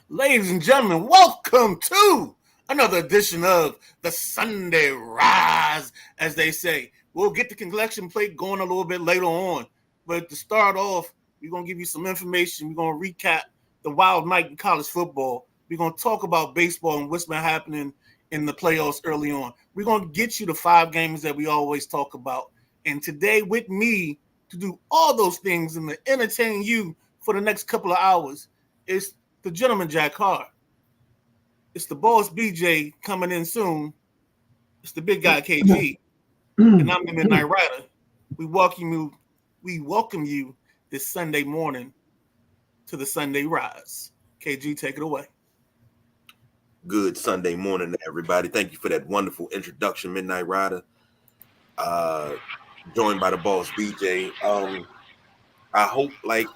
Ladies and gentlemen, welcome to another edition of the Sunday Rise, as they say. We'll get the collection plate going a little bit later on. But to start off, we're going to give you some information. We're going to recap the wild night in college football. We're going to talk about baseball and what's been happening in the playoffs early on. We're going to get you the 5 games that we always talk about. And today, with me to do all those things and to entertain you for the next couple of hours is the gentleman Jack Hart. It's the boss BJ coming in soon. It's the big guy KG, and I'm the Midnight Rider. We welcome you this Sunday morning to the Sunday Rise. KG, take it away. Good Sunday morning, everybody. Thank you for that wonderful introduction, Midnight Rider. Joined by the boss BJ. I hope, like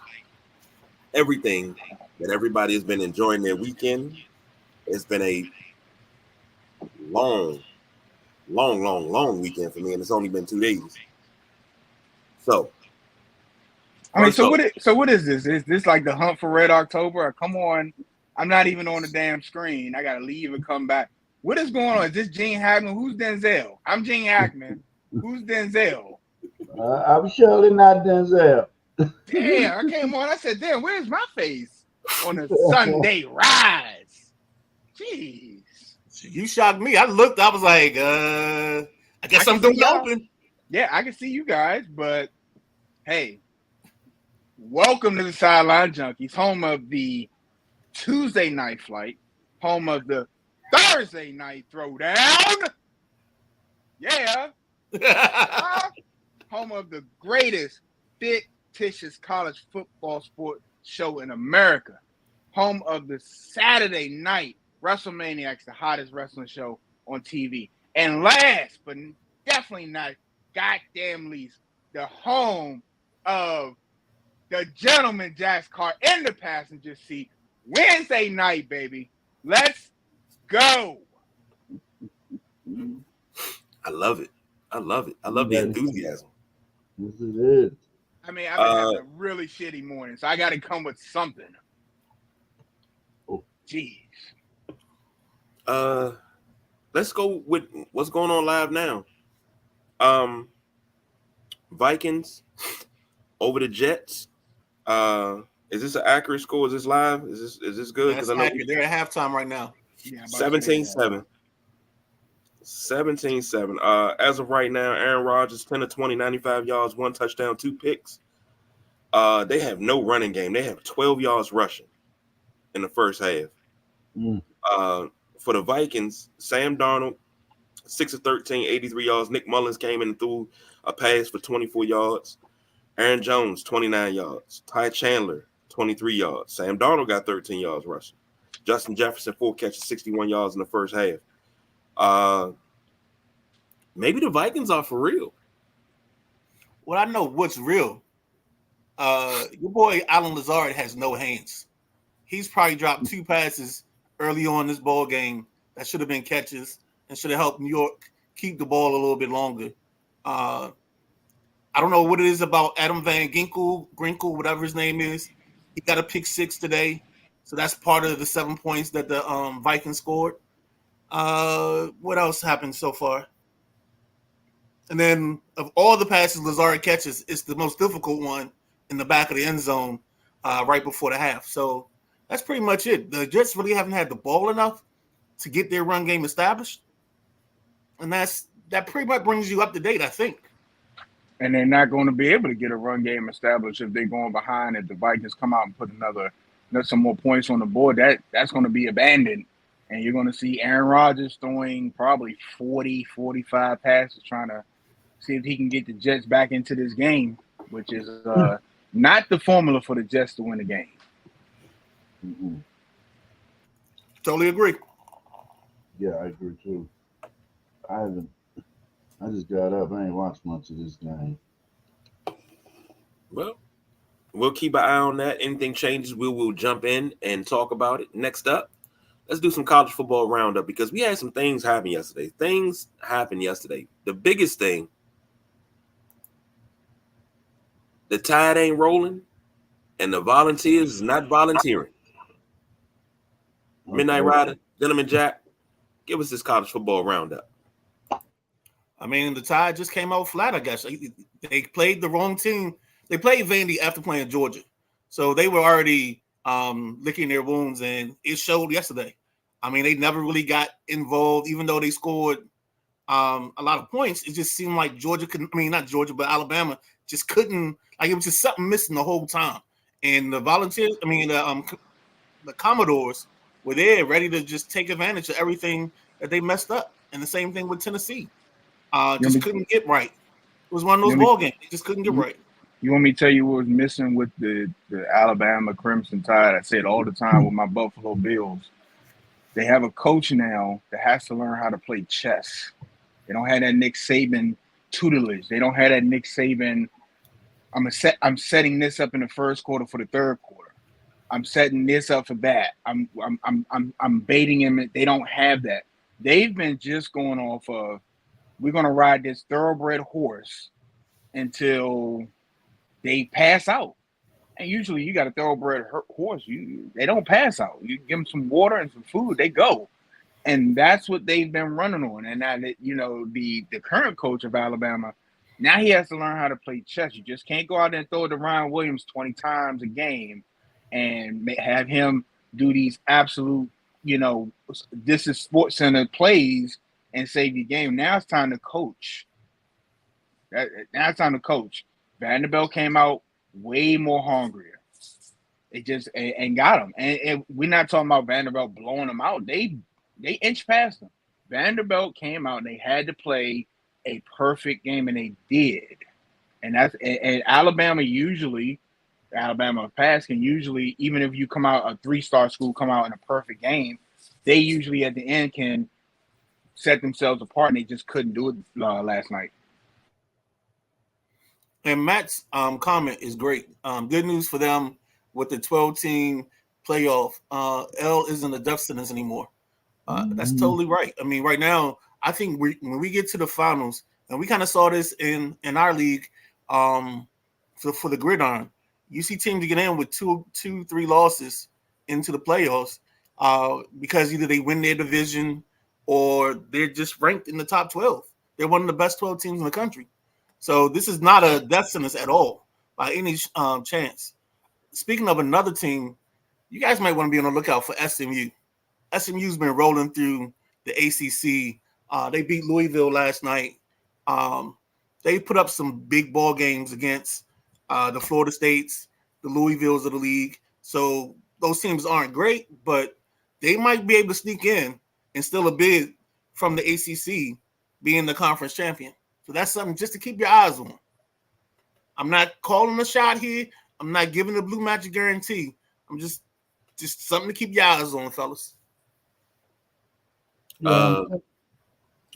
everything, that everybody has been enjoying their weekend. It's been a long weekend for me, and it's only been 2 days. So, what is this? Is this like the hunt for Red October? Come on, I'm not even on the damn screen. I gotta leave and come back. What is going on? Is this Gene Hackman? Who's Denzel? I'm Gene Hackman. Who's Denzel? I'm surely not Denzel. Damn, I came on. I said, damn, where's my face on a Sunday Rise? Jeez. You shocked me. I looked, I was like, I guess I'm doing open. Yeah, I can see you guys, but hey, welcome to the Sideline Junkies, home of the Tuesday night flight, home of the Thursday night throwdown. Yeah. Home of the greatest fictitious college football sport show in America. Home of the Saturday night WrestleManiacs, the hottest wrestling show on TV. And last but definitely not goddamn least, the home of the gentleman Jack's car in the passenger seat. Wednesday night, baby. Let's go. I love it. I love the enthusiasm. Yes, it is. I mean, I've been having a really shitty morning, so I got to come with something. Oh, jeez. Let's go with what's going on live now. Vikings over the Jets. Is this an accurate score? Is this live? Is this good? Because I know they're at halftime right now. Yeah, 17-7. 17-7. As of right now, Aaron Rodgers 10 of 20, 95 yards, 1 touchdown, 2 picks. They have no running game. They have 12 yards rushing in the first half. For the Vikings, Sam Darnold 6 of 13, 83 yards. Nick Mullins came in and threw a pass for 24 yards. Aaron Jones 29 yards. Ty Chandler 23 yards. Sam Darnold got 13 yards rushing. Justin Jefferson 4 catches, 61 yards in the first half. Maybe the Vikings are for real. Well, I know what's real. Your boy Alan Lazard has no hands. He's probably dropped 2 passes early on this ball game that should have been catches and should have helped New York keep the ball a little bit longer. I don't know what it is about Adam Van Ginkle, whatever his name is. He got a pick 6 today, so that's part of the 7 points that the Vikings scored. What else happened so far? And then of all the passes Lazard catches, it's the most difficult one in the back of the end zone right before the half. So that's pretty much it. The Jets really haven't had the ball enough to get their run game established. And that pretty much brings you up to date, I think. And they're not going to be able to get a run game established if they're going behind. If the Vikings come out and put some more points on the board, that's going to be abandoned. And you're going to see Aaron Rodgers throwing probably 40, 45 passes trying to see if he can get the Jets back into this game, which is not the formula for the Jets to win a game. Mm-hmm. Totally agree. Yeah, I agree too. I just got up. I ain't watched much of this game. Well, we'll keep an eye on that. Anything changes, we will jump in and talk about it. Next up, let's do some college football roundup because we had some things happen yesterday. The biggest thing, the tide ain't rolling and the volunteers is not volunteering. Midnight Rider, Gentleman Jack, give us this college football roundup. I mean, the Tide just came out flat, I guess. They played the wrong team. They played Vandy after playing Georgia. So they were already licking their wounds, and it showed yesterday. I mean, they never really got involved, even though they scored a lot of points. It just seemed like Georgia couldn't, I mean, not Georgia, but Alabama just couldn't, like it was just something missing the whole time. And the Volunteers, I mean, the Commodores were there ready to just take advantage of everything that they messed up. And the same thing with Tennessee. Just couldn't get right. It was one of those ball games. They just couldn't get right. You want me to tell you what was missing with the Alabama Crimson Tide? I say it all the time with my Buffalo Bills. They have a coach now that has to learn how to play chess. They don't have that Nick Saban tutelage. They don't have that Nick Saban. I'm setting this up in the first quarter for the third quarter. I'm setting this up for that. I'm baiting him. They don't have that. They've been just going off of, we're gonna ride this thoroughbred horse until they pass out. And usually you got a thoroughbred horse. They don't pass out. You give them some water and some food, they go. And that's what they've been running on. And now that, the current coach of Alabama, now he has to learn how to play chess. You just can't go out there and throw it to Ryan Williams 20 times a game and have him do these absolute, this is Sports Center plays and save your game. Now it's time to coach. Now it's time to coach. Vanderbilt came out way more hungrier. It just and got them. And we're not talking about Vanderbilt blowing them out. They inched past them. Vanderbilt came out and they had to play a perfect game, and they did. And Alabama pass can usually, even if you come out a 3-star school, come out in a perfect game, they usually at the end can set themselves apart, and they just couldn't do it last night. And Matt's comment is great. Good news for them with the 12-team playoff. L isn't a death sentence anymore. That's totally right. I mean, right now, I think when we get to the finals, and we kind of saw this in our league for the gridiron, you see teams get in with 2-3 losses into the playoffs because either they win their division or they're just ranked in the top 12. They're one of the best 12 teams in the country. So this is not a death sentence at all by any chance. Speaking of another team, you guys might want to be on the lookout for SMU. SMU's been rolling through the ACC. They beat Louisville last night. They put up some big ball games against the Florida States, the Louisvilles of the league. So those teams aren't great, but they might be able to sneak in and still a bid from the ACC being the conference champion. So that's something just to keep your eyes on. I'm not calling a shot here. I'm not giving the Blue Magic guarantee. I'm just something to keep your eyes on, fellas. Go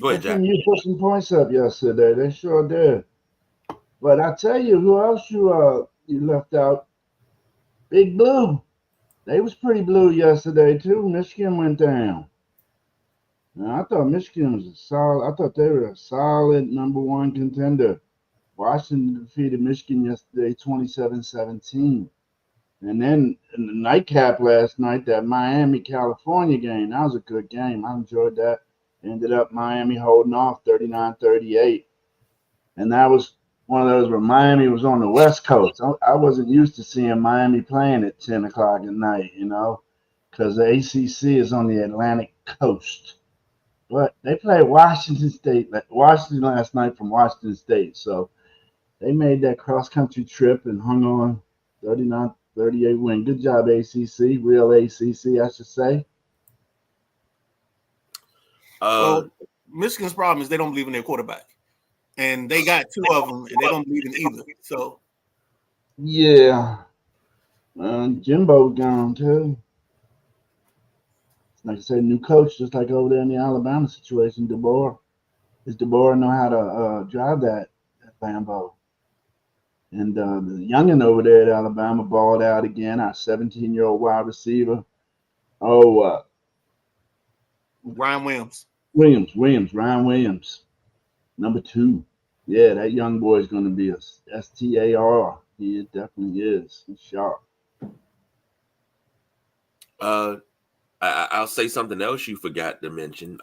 ahead, Jack. You put some points up yesterday. They sure did. But I tell you, who else you left out? Big Blue. They was pretty blue yesterday too. Michigan went down. Now, I thought Michigan was I thought they were a solid number one contender. Washington defeated Michigan yesterday 27-17. And then in the nightcap last night, that Miami-California game, that was a good game. I enjoyed that. Ended up Miami holding off 39-38. And that was one of those where Miami was on the West Coast. I wasn't used to seeing Miami playing at 10 o'clock at night, because the ACC is on the Atlantic coast. But they played Washington last night from Washington State. So they made that cross-country trip and hung on 39-38 win. Good job, ACC. Real ACC, I should say. Well, Michigan's problem is they don't believe in their quarterback. And they got 2 of them, and they don't believe in either. So, yeah. Jimbo's gone, too. Like I said, new coach, just like over there in the Alabama situation, DeBoer. Does DeBoer know how to drive that Lambo? And the youngin over there at Alabama balled out again, our 17-year-old wide receiver. Ryan Williams. Ryan Williams. Number 2. Yeah, that young boy is going to be a STAR. He definitely is. He's sharp. I I'll say something else you forgot to mention.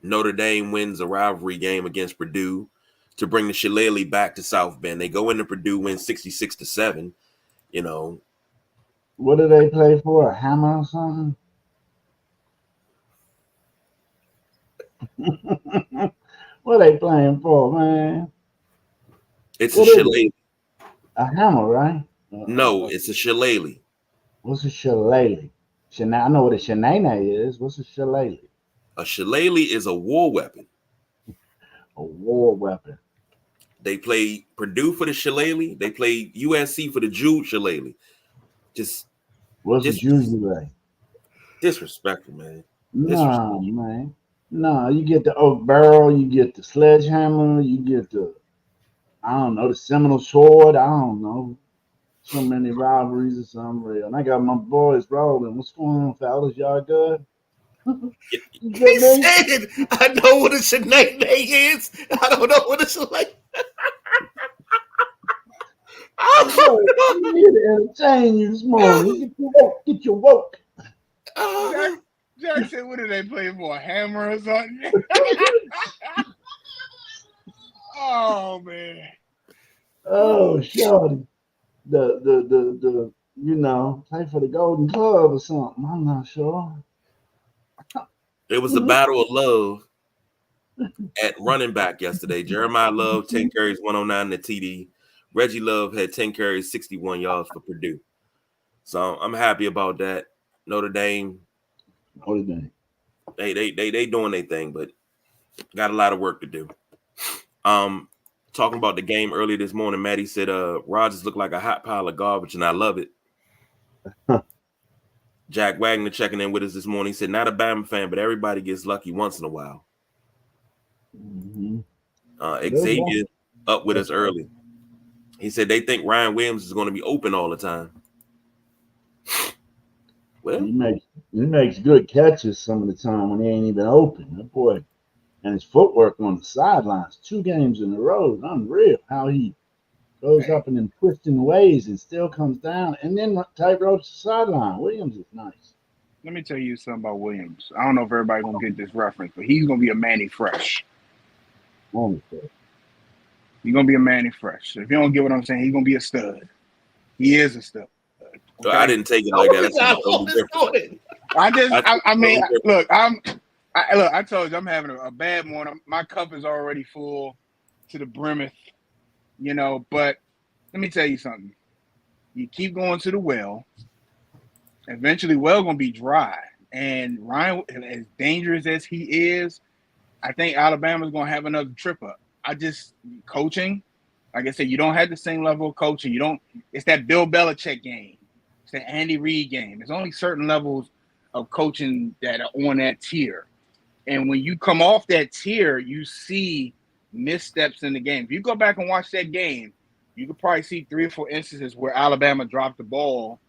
Notre Dame wins a rivalry game against Purdue to bring the Shillelagh back to South Bend. They go into Purdue, win 66-7. You know, What do they play for? A hammer or something? What are they playing for, man? it's What a is it? Shillelagh. A hammer, right? No, it's a Shillelagh. What's a shillelagh? I know what a shenane is. What's a shillelagh? A Shillelagh is a war weapon. A war weapon. They play Purdue for the Shillelagh. They play USC for the Jude Shillelagh. Just What's a Dis- shillelagh? disrespectful, man. Nah, man. Nah, you get the oak barrel, you get the sledgehammer, you get the, I don't know, the Seminole sword. I don't know. So many rivalries. It's unreal. And I got my boys rolling. What's going on, fellas? Y'all good? You He good, man? said, I know what a Sinead is. I don't know what it's like. I'm here to entertain you this morning. Get your woke. Get your woke. Jack said, what are they playing for? A hammer or something? Oh man. Oh, shorty. The you know, play for the Golden Club or something. I'm not sure. It was the battle of love at running back yesterday. Jeremiah Love, 10 carries, 109 to TD. Reggie Love had 10 carries, 61 yards for Purdue. So I'm happy about that. Notre Dame, What is that? they doing their thing, but got a lot of work to do. Talking about the game earlier this morning, Maddie said Rodgers looked like a hot pile of garbage, and I love it. Jack Wagner checking in with us this morning. He said, not a Bama fan, but everybody gets lucky once in a while. Mm-hmm. Xavier up with us early. He said they think Ryan Williams is going to be open all the time. Well, He makes good catches some of the time when he ain't even open. That boy, and his footwork on the sidelines, 2 games in a row, unreal. How he goes up in them twisting ways and still comes down, and then tightropes the sideline. Williams is nice. Let me tell you something about Williams. I don't know if everybody gonna get this reference, but he's gonna be a Manny Fresh. Honestly. He's gonna be a Manny Fresh. If you don't get what I'm saying, he's gonna be a stud. He is a stud. Okay? I didn't take it like that. That's totally different. I mean, look, I told you I'm having a bad morning. My cup is already full to the brimmeth, you know. But let me tell you something. You keep going to the well. Eventually, well gonna be dry. And Ryan, as dangerous as he is, I think Alabama's gonna have another trip up. Coaching, like I said, you don't have the same level of coaching. It's that Bill Belichick game. It's that Andy Reid game. There's only certain levels of coaching that are on that tier. And when you come off that tier, you see missteps in the game. If you go back and watch that game, you could probably see 3 or 4 instances where Alabama dropped the ball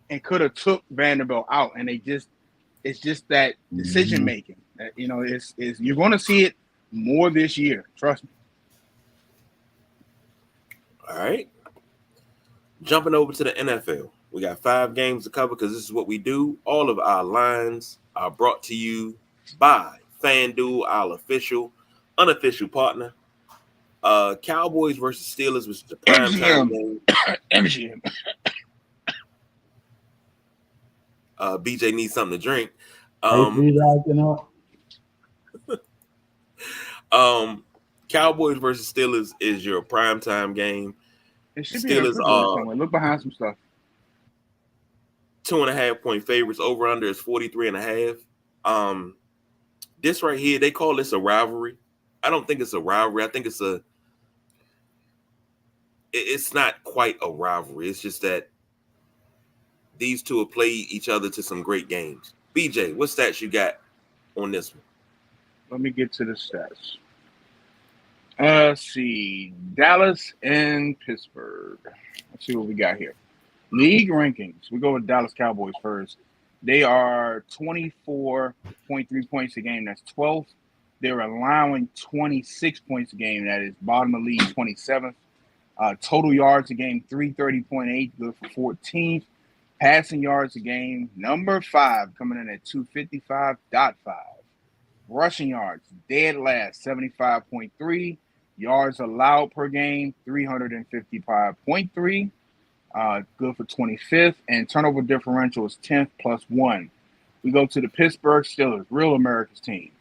and could have took Vanderbilt out. And it's just that decision making. You know, it's you're going to see it more this year. Trust me. All right. Jumping over to the NFL. We got 5 games to cover because this is what we do. All of our lines are brought to you by FanDuel, our unofficial partner. Cowboys versus Steelers was the primetime game. MGM. BJ needs something to drink. Cowboys versus Steelers is your primetime game. It should Steelers be look behind some stuff. 2.5-point favorites. Over under is 43.5. This right here, they call this a rivalry. I don't think it's a rivalry. I think it's not quite a rivalry. It's just that these two have played each other to some great games. BJ, what stats you got on this one? Let me get to the stats. Let's see. Dallas and Pittsburgh. Let's see what we got here. League rankings. We go with Dallas Cowboys first. They are 24.3 points a game. That's 12th. They're allowing 26 points a game. That is bottom of league, 27th. Total yards a game, 330.8, good for 14th. Passing yards a game, number 5, coming in at 255.5. Rushing yards, dead last, 75.3. Yards allowed per game, 355.3. Good for 25th. And turnover differential is 10th +1. We go to the Pittsburgh Steelers, real America's team.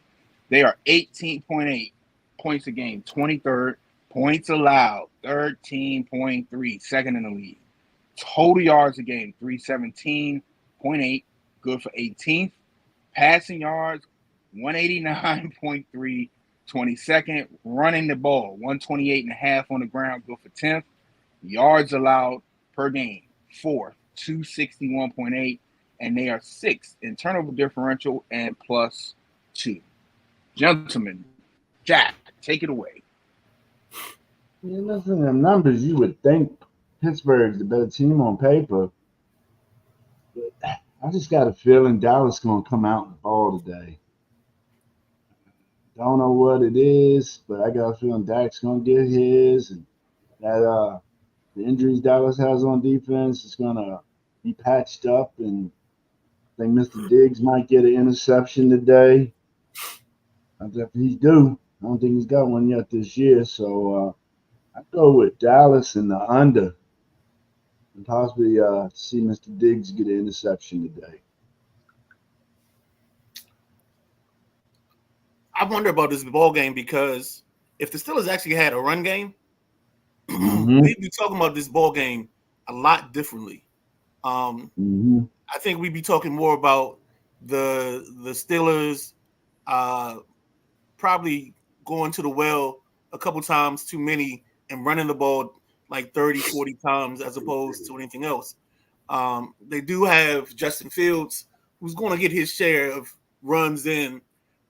They are 18.8 points a game, 23rd. Points allowed, 13.3, second in the league. Total yards a game, 317.8, good for 18th. Passing yards, 189.3, 22nd. Running the ball, 128.5 on the ground, good for 10th. Yards allowed per game, 4th, 261.8, and they are 6th in turnover differential and +2. Gentlemen, Jack, take it away. Yeah, listen to them numbers, you would think Pittsburgh's the better team on paper. But I just got a feeling Dallas going to come out and ball today. Don't know what it is, but I got a feeling Dak's going to get his. And that the injuries Dallas has on defense is going to be patched up. And I think Mr. Diggs might get an interception today. He's due. I don't think he's got one yet this year. So I go with Dallas and the under. And possibly see Mr. Diggs get an interception today. I wonder about this ball game because if the Steelers actually had a run game, we'd be talking about this ball game a lot differently. I think we'd be talking more about the Steelers probably going to the well a couple times too many and running the ball like 30, 40 times as opposed to anything else. They do have Justin Fields, who's going to get his share of runs in,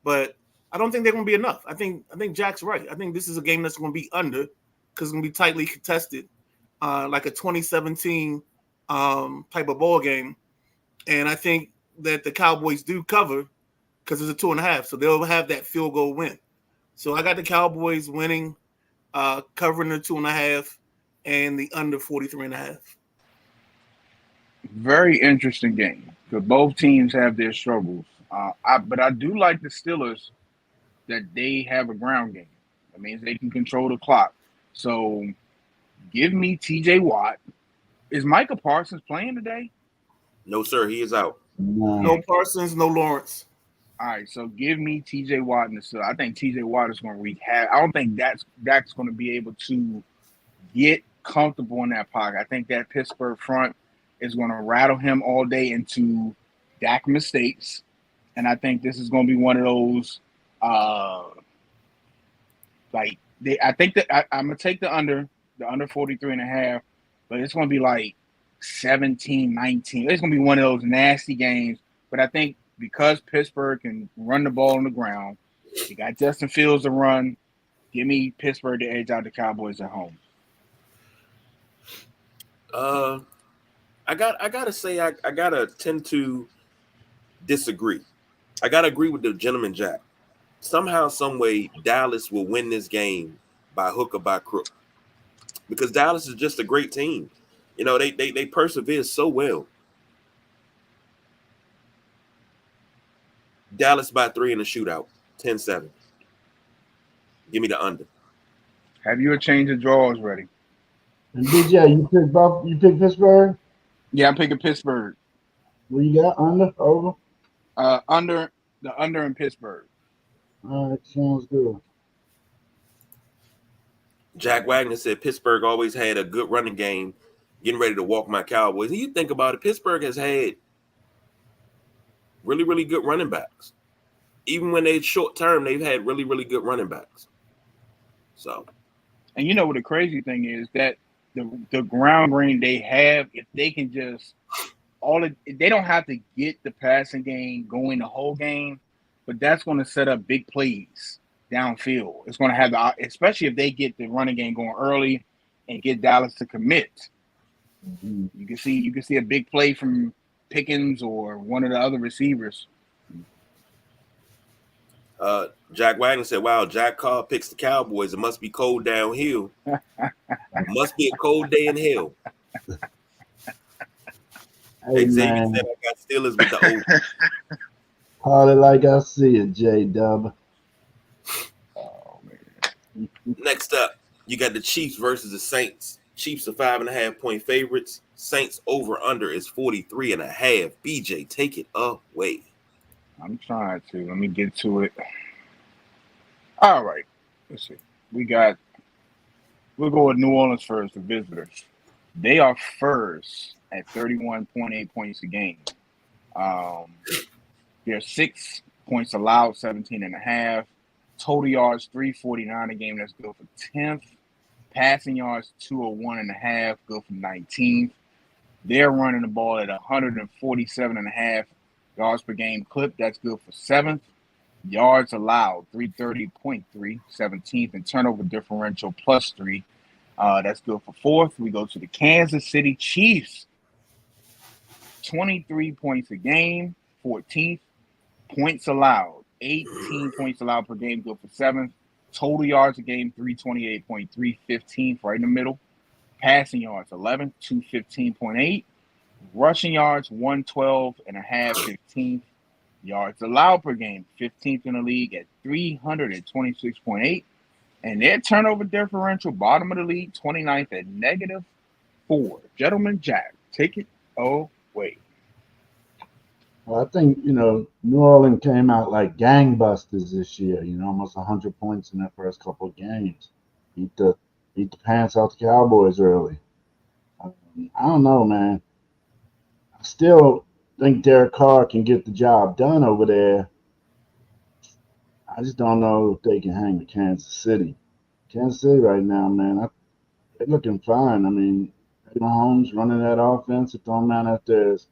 but I don't think they're going to be enough. I think Jack's right. I think this is a game that's going to be under because it's going to be tightly contested, like a 2017 type of ball game. And I think that the Cowboys do cover because it's a 2.5, so they'll have that field goal win. So I got the Cowboys winning, covering the 2.5 and the under 43.5. Very interesting game because both teams have their struggles. But I do like the Steelers that they have a ground game. That means they can control the clock. So give me TJ Watt. Is Micah Parsons playing today? No, sir. He is out. No Parsons, no Lawrence. All right, so give me TJ Watt in the Steelers. I think TJ Watt is going to wreak havoc. I don't think Dak's going to be able to get comfortable in that pocket. I think that Pittsburgh front is going to rattle him all day into Dak mistakes. And I think this is going to be one of those I'm gonna take the under 43.5, but it's gonna be like 17-19. It's gonna be one of those nasty games. But I think because Pittsburgh can run the ball on the ground, you got Justin Fields to run. Give me Pittsburgh to edge out the Cowboys at home. I gotta say I gotta tend to disagree. I gotta agree with the gentleman Jack. Somehow, some way, Dallas will win this game by hook or by crook because Dallas is just a great team. You know, they persevere so well. Dallas by 3 in the shootout, 10-7. Give me the under. Have you a change of draws ready? And DJ, you pick Pittsburgh? Yeah, I'm picking Pittsburgh. What you got? Under? Over? Under in Pittsburgh. All right, sounds good. Jack Wagner said Pittsburgh always had a good running game, getting ready to walk my Cowboys. And you think about it, Pittsburgh has had really, really good running backs. Even when they're short term, they've had really, really good running backs. So, and you know what the crazy thing is that the ground game they have, if they can just they don't have to get the passing game going the whole game, but that's going to set up big plays downfield. It's going to have especially if they get the running game going early and get Dallas to commit. Mm-hmm. You can see a big play from Pickens or one of the other receivers. Jack Wagner said, wow, Jack Carr picks the Cowboys. It must be cold downhill. It must be a cold day in hell. Hey, Xavier man. said I got Steelers with the over. Call it like I see it, J-Dub. Oh man. Next up, you got the Chiefs versus the Saints. Chiefs are 5.5-point favorites. Saints over under is 43.5. BJ, take it away. I'm trying to. Let me get to it. All right. Let's see. We'll go with New Orleans first, the visitors. They are first at 31.8 points a game. They're 6 points allowed, 17.5. Total yards, 349 a game. That's good for 10th. Passing yards, 201.5, good for 19th. They're running the ball at 147.5 yards per game clip. That's good for 7th. Yards allowed, 330.3, 17th. And turnover differential, +3. That's good for 4th. We go to the Kansas City Chiefs. 23 points a game, 14th. Points allowed, 18 points allowed per game, good for 7th. Total yards a game, 328.3, 15th, right in the middle. Passing yards, 11, 215.8. Rushing yards, 112.5, 15th. Yards allowed per game, 15th in the league at 326.8. And their turnover differential, bottom of the league, 29th at -4. Gentleman Jack, take it away. Well, I think, New Orleans came out like gangbusters this year, almost 100 points in their first couple of games. Beat the pants off the Cowboys early. I don't know, man. I still think Derek Carr can get the job done over there. I just don't know if they can hang with Kansas City. Kansas City right now, man, they're looking fine. I mean, Patty Mahomes running that offense. It don't matter if there's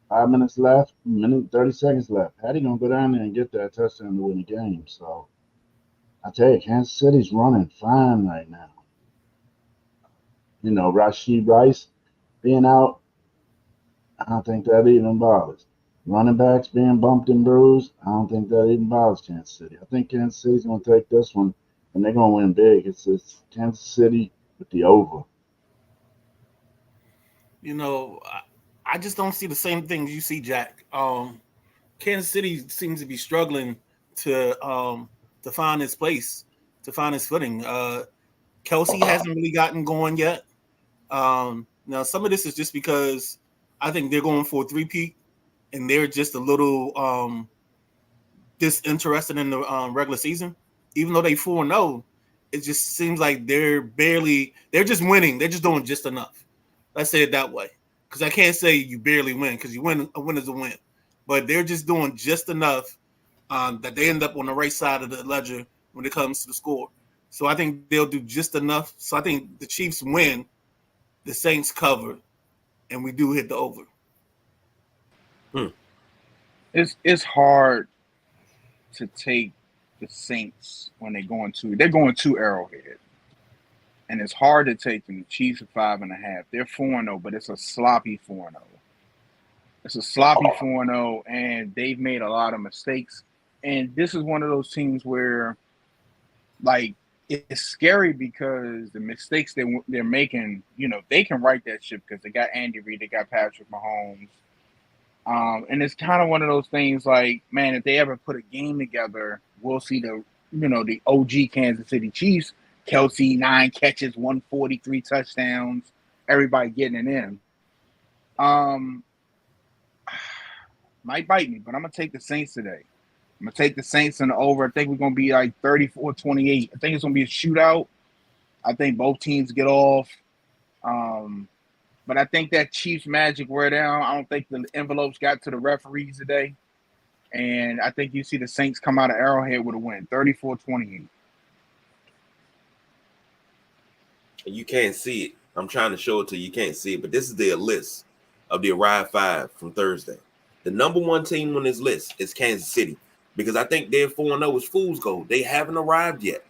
5 minutes left, 30 seconds left. Patty gonna go down there and get that touchdown to win the game. So I tell you, Kansas City's running fine right now. Rashid Rice being out, I don't think that even bothers. Running backs being bumped and bruised, I don't think that even bothers Kansas City. I think Kansas City's gonna take this one and they're gonna win big. It's Kansas City with the over. I just don't see the same things you see, Jack. Kansas City seems to be struggling to find its place, to find its footing. Kelsey hasn't really gotten going yet. Now, some of this is just because I think they're going for a three-peat, and they're just a little disinterested in the regular season. Even though they 4-0, it just seems like they're just winning. They're just doing just enough. Let's say it that way. Because I can't say you barely win, because a win is a win. But they're just doing just enough that they end up on the right side of the ledger when it comes to the score. So I think they'll do just enough. So I think the Chiefs win, the Saints cover, and we do hit the over. It's hard to take the Saints when they're going to Arrowhead. And it's hard to take them. The Chiefs are 5.5. They're 4-0, but it's a sloppy 4-0. It's a sloppy 4-0, and they've made a lot of mistakes. And this is one of those teams where, like, it's scary because the mistakes they're making, they can right that ship because they got Andy Reid, they got Patrick Mahomes. And it's kind of one of those things like, man, if they ever put a game together, we'll see the OG Kansas City Chiefs. Kelsey, 9 catches, 143 touchdowns, everybody getting it in. Might bite me, but I'm going to take the Saints today. I'm going to take the Saints in the over. I think we're going to be like 34-28. I think it's going to be a shootout. I think both teams get off. But I think that Chiefs magic wear down. I don't think the envelopes got to the referees today. And I think you see the Saints come out of Arrowhead with a win, 34-28. You can't see it. I'm trying to show it to you. You can't see it, but this is the list of the Arrive 5 from Thursday. The number one team on this list is Kansas City because I think their 4-0 is fool's gold. They haven't arrived yet.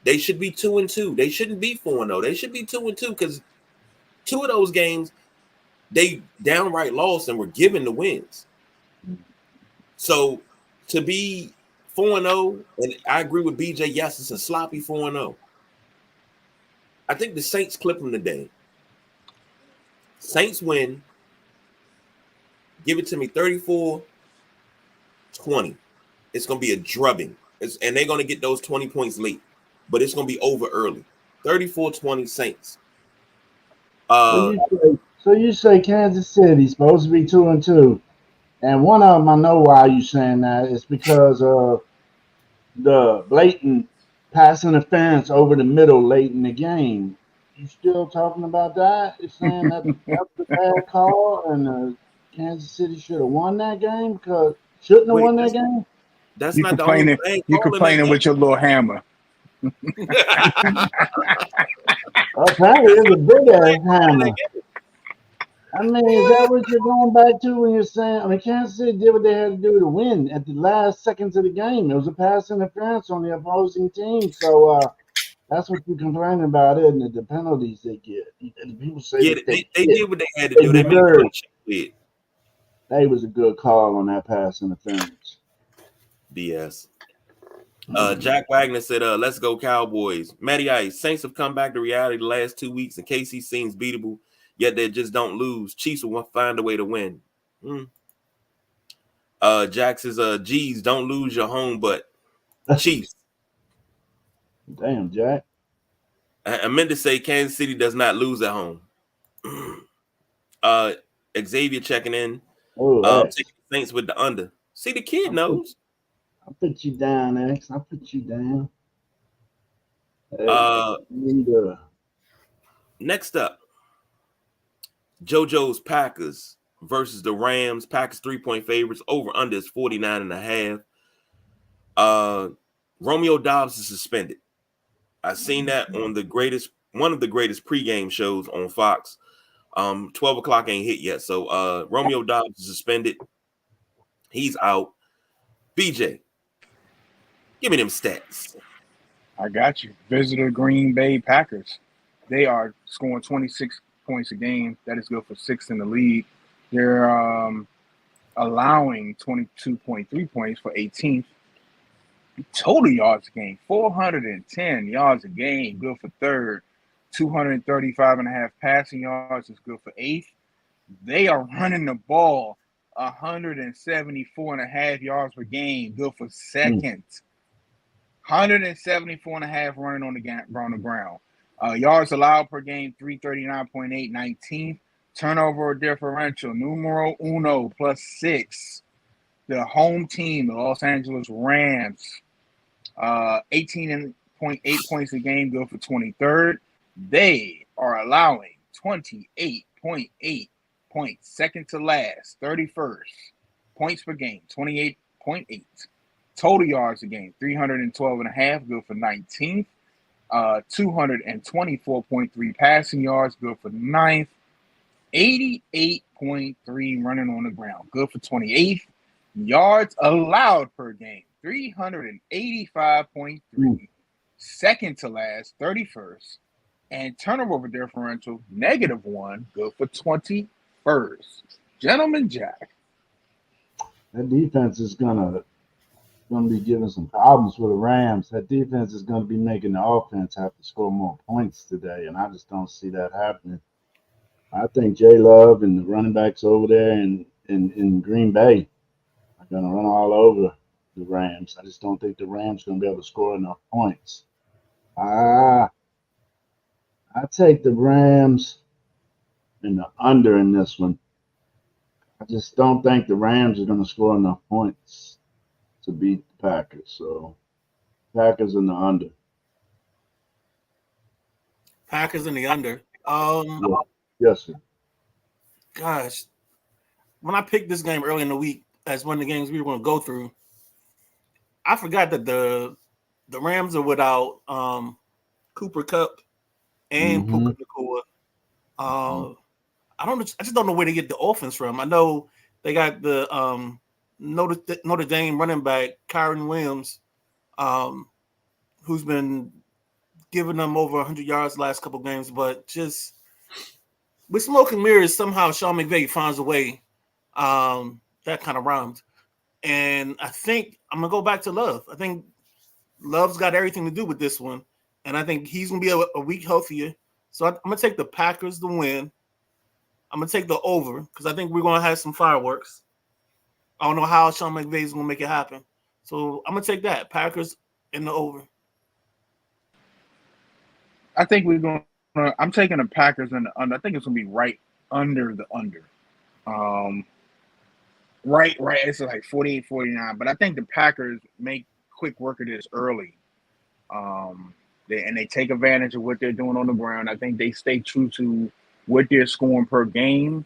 They should be 2-2. They shouldn't be 4-0. They should be 2-2 because 2 of those games they downright lost and were given the wins. So to be 4-0, and I agree with BJ. Yes, it's a sloppy 4-0. I think the Saints clip them today. Saints win. Give it to me 34-20. It's going to be a drubbing. And they're going to get those 20 points late. But it's going to be over early. 34-20 Saints. So you say Kansas City's supposed to be 2-2. And one of them, I know why you saying that. It's because of the blatant pass interference over the middle late in the game. You still talking about that? You're saying that was a bad call and Kansas City should have won that game because shouldn't have won that game? That's You not the only complaining. thing. You complaining with your little hammer. Apparently, it's a big ass hammer. I mean, is that what you're going back to when you're saying? I mean, Kansas City did what they had to do to win at the last seconds of the game. It was a pass interference on the opposing team, so that's what you're complaining about, isn't it? The penalties they get. And people say Yeah, that they did what they had to do. They made it. That was a good call on that pass interference. BS. Jack Wagner said, let's go Cowboys. Matty Ice, Saints have come back to reality the last 2 weeks, and KC seems beatable, yet they just don't lose. Chiefs will find a way to win. Jack says, geez, don't lose your home, but Chiefs. Damn, Jack. I meant to say Kansas City does not lose at home. Xavier checking in. Taking the Saints with the under. See, the kid knows. I'll put you down, X. I'll put you down. Next up, JoJo's Packers versus the Rams. Packers 3-point favorites. Over under is 49.5. Romeo Doubs is suspended. I've seen that on one of the greatest pregame shows on Fox. 12 o'clock ain't hit yet. So Romeo Doubs is suspended. He's out. BJ, give me them stats. I got you. Visitor Green Bay Packers. They are scoring 26 points a game. That is good for 6th in the league. They're allowing 22.3 points for 18th. Total yards a game, 410 yards a game, good for 3rd. 235.5 passing yards is good for 8th. They are running the ball 174.5 yards per game, good for 2nd. 174.5 running on the ground. Yards allowed per game, 339.8, 19th. Turnover differential, numero uno, +6. The home team, the Los Angeles Rams, 18.8 points a game, good for 23rd. They are allowing 28.8 points, second to last, 31st. Points per game, 28.8. Total yards a game, 312.5, good for 19th. 224.3 passing yards, good for 9th. 88.3 running on the ground, good for 28th. Yards allowed per game, 385.3. Second to last, 31st. And turnover differential, -1, good for 21st. Gentleman Jack. That defense is gonna be giving some problems for the Rams. That defense is gonna be making the offense have to score more points today, and I just don't see that happening. I think J Love and the running backs over there in Green Bay are gonna run all over the Rams. I just don't think the Rams are gonna be able to score enough points. I take the Rams in the under in this one. I just don't think the Rams are going to score enough points to beat the Packers. So, Packers in the under. Packers in the under. Yes, sir. Gosh, when I picked this game early in the week as one of the games we were going to go through, I forgot that the Rams are without Cooper Kupp and Puka Nacua. I just don't know where to get the offense from. I know they got the Notre Dame running back Kyron Williams, who's been giving them over 100 yards the last couple of games, but just with smoke and mirrors, somehow Sean McVay finds a way. That kind of rhymed. And I think I'm gonna go back to Love. I think Love's got everything to do with this one. And I think he's going to be a week healthier. So I'm going to take the Packers to win. I'm gonna take the over because I think we're gonna have some fireworks. I don't know how Sean McVay is gonna make it happen, so I'm gonna take that Packers in the over. I think we're going to. I'm taking the Packers in the under. I think it's going to be right under the under. Um, right. It's like 48-49. But I think the Packers make quick work of this early. They take advantage of what they're doing on the ground. I think they stay true to what they're scoring per game.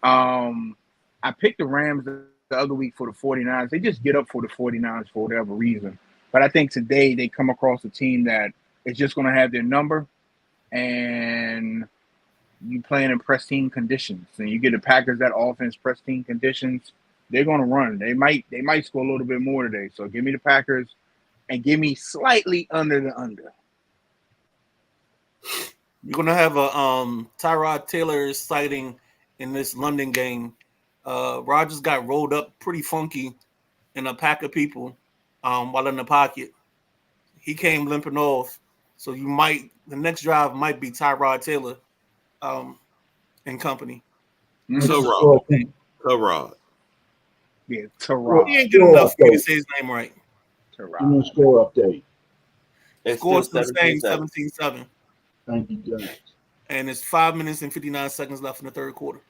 I picked the Rams the other week for the 49ers. They just get up for the 49ers for whatever reason. But I think today they come across a team that is just going to have their number, and you playing in pristine conditions. And you get the Packers that offense, pristine conditions, they're going to run. They might score a little bit more today. So give me the Packers and give me slightly under the under. You're gonna have a Tyrod Taylor sighting in this London game. Rodgers got rolled up pretty funky in a pack of people while in the pocket. He came limping off. So the next drive might be Tyrod Taylor and company. Tyrod. Yeah, Tyrod. He ain't good enough for me to say his name right. Tyrod. Score update. Score's the same, 17-7. Thank you, guys. And it's 5 minutes and 59 seconds left in the third quarter.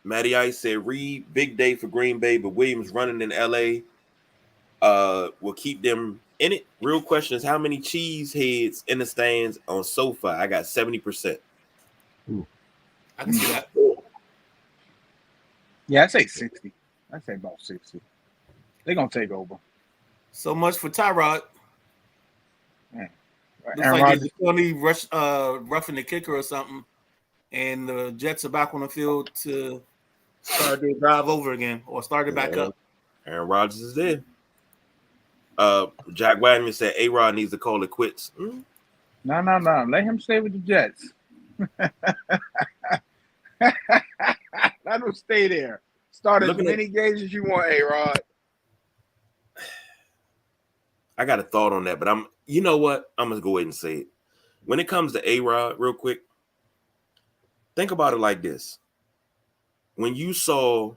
Matty Ice said, Reed, big day for Green Bay, but Williams running in LA will keep them in it. Real question is, how many cheese heads in the stands on SoFi? I got 70%. I can see that. Yeah, I say 60. I say about 60. They're going to take over. So much for Tyrod. Man. Looks like he's only roughing the kicker or something, and the Jets are back on the field to start their drive over again or start it back up. Aaron Rodgers is there. Jack Wagner said A-Rod needs to call it quits. No. Let him stay with the Jets. Let him stay there. Start as many games as you want, A-Rod. I got a thought on that, but you know what? I'm going to go ahead and say it. When it comes to A-Rod, real quick, think about it like this. When you saw,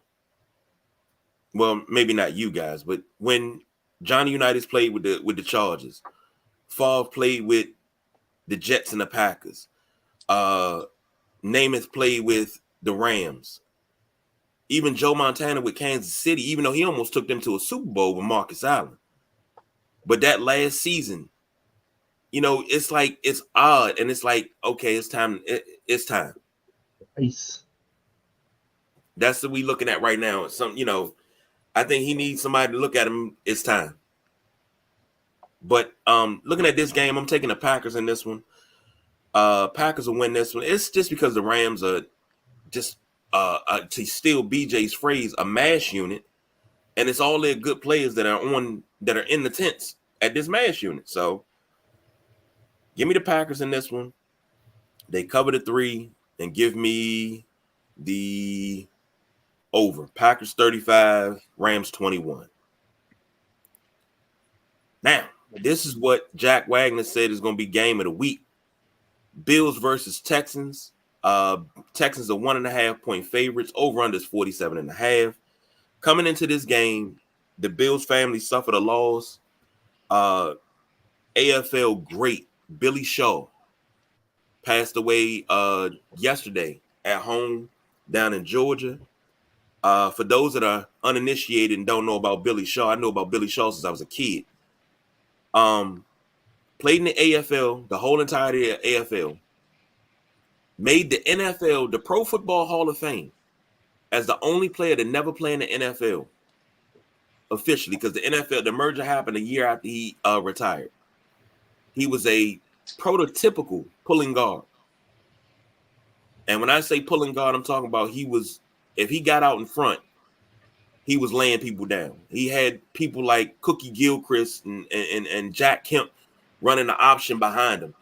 well, maybe not you guys, but when Johnny Unitas played with the Chargers, Favre played with the Jets and the Packers, Namath played with the Rams, even Joe Montana with Kansas City, even though he almost took them to a Super Bowl with Marcus Allen. But that last season, you know, it's like, it's odd. And it's like, okay, it's time. It's time. Peace. That's what we looking at right now. Some, you know, I think he needs somebody to look at him. It's time. But looking at this game, I'm taking the Packers in this one. Packers will win this one. It's just because the Rams are just, to steal BJ's phrase, a mash unit. And it's all their good players that are in the tents at this mash unit. So give me the Packers in this one. They cover the 3 and give me the over. Packers 35, Rams 21. Now, this is what Jack Wagner said is going to be game of the week. Bills versus Texans. Texans are 1.5 point favorites. Over under is 47.5. Coming into this game, the Bills family suffered a loss. AFL great Billy Shaw passed away yesterday at home down in Georgia. For those that are uninitiated and don't know about Billy Shaw, I know about Billy Shaw since I was a kid. Played in the AFL, the whole entirety of AFL. Made the NFL, the Pro Football Hall of Fame, as the only player to never play in the NFL officially, because the NFL, the merger happened a year after he retired. He was a prototypical pulling guard. And when I say pulling guard, I'm talking about if he got out in front, he was laying people down. He had people like Cookie Gilchrist and Jack Kemp running the option behind him.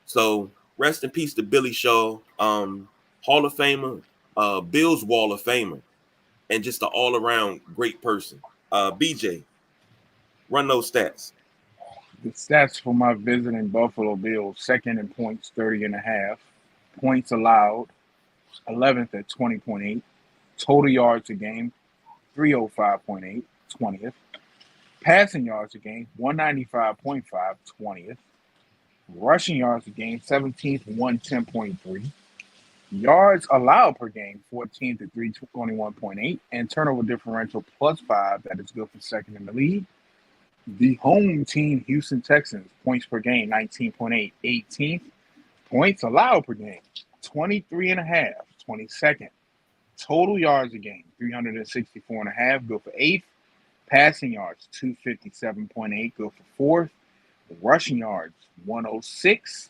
So rest in peace to Billy Shaw, Hall of Famer, Bills Wall of Famer, and just an all-around great person. BJ, run those stats. The stats for my visiting Buffalo Bills: second in points, 30.5. Points allowed, 11th at 20.8. Total yards a game, 305.8, 20th. Passing yards a game, 195.5, 20th. Rushing yards a game, 17th, 110.3. Yards allowed per game, 14th at 321.8. And turnover differential +5, that is good for second in the league. The home team, Houston Texans, points per game, 19.8, 18th. Points allowed per game, 23.5, 22nd. Total yards a game, 364.5, good for 8th. Passing yards, 257.8, good for 4th. Rushing yards, 106,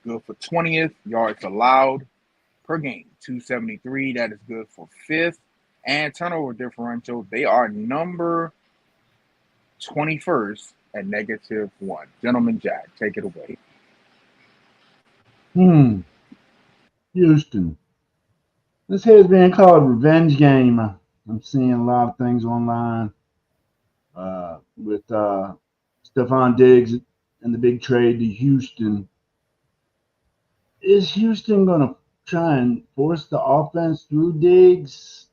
good for 20th. Yards allowed per game, 273, that is good for 5th. And turnover differential, they are number 21st at -1. Gentleman Jack, take it away. Houston. This here is being called revenge game. I'm seeing a lot of things online with Stephon Diggs and the big trade to Houston. Is Houston going to try and force the offense through Diggs?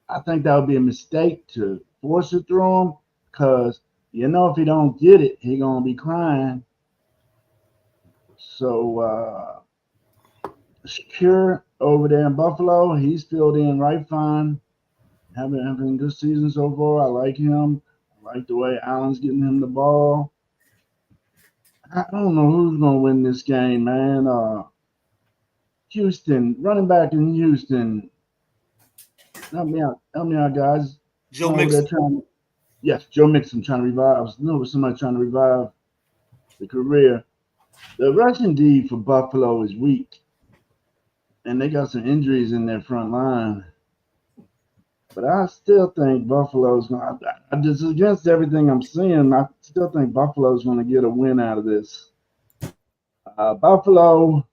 I think that would be a mistake to force it through him because, if he don't get it, he going to be crying. So, Shakir over there in Buffalo, he's filled in right fine. Having a good season so far. I like him. I like the way Allen's getting him the ball. I don't know who's going to win this game, man. Houston, running back in Houston. Help me out, guys. Joe Mixon. Yes, Joe Mixon trying to revive. I was with somebody trying to revive the career. The rushing D for Buffalo is weak, and they got some injuries in their front line. But I still think Buffalo's going to, just against everything I'm seeing, I still think Buffalo's going to get a win out of this. Buffalo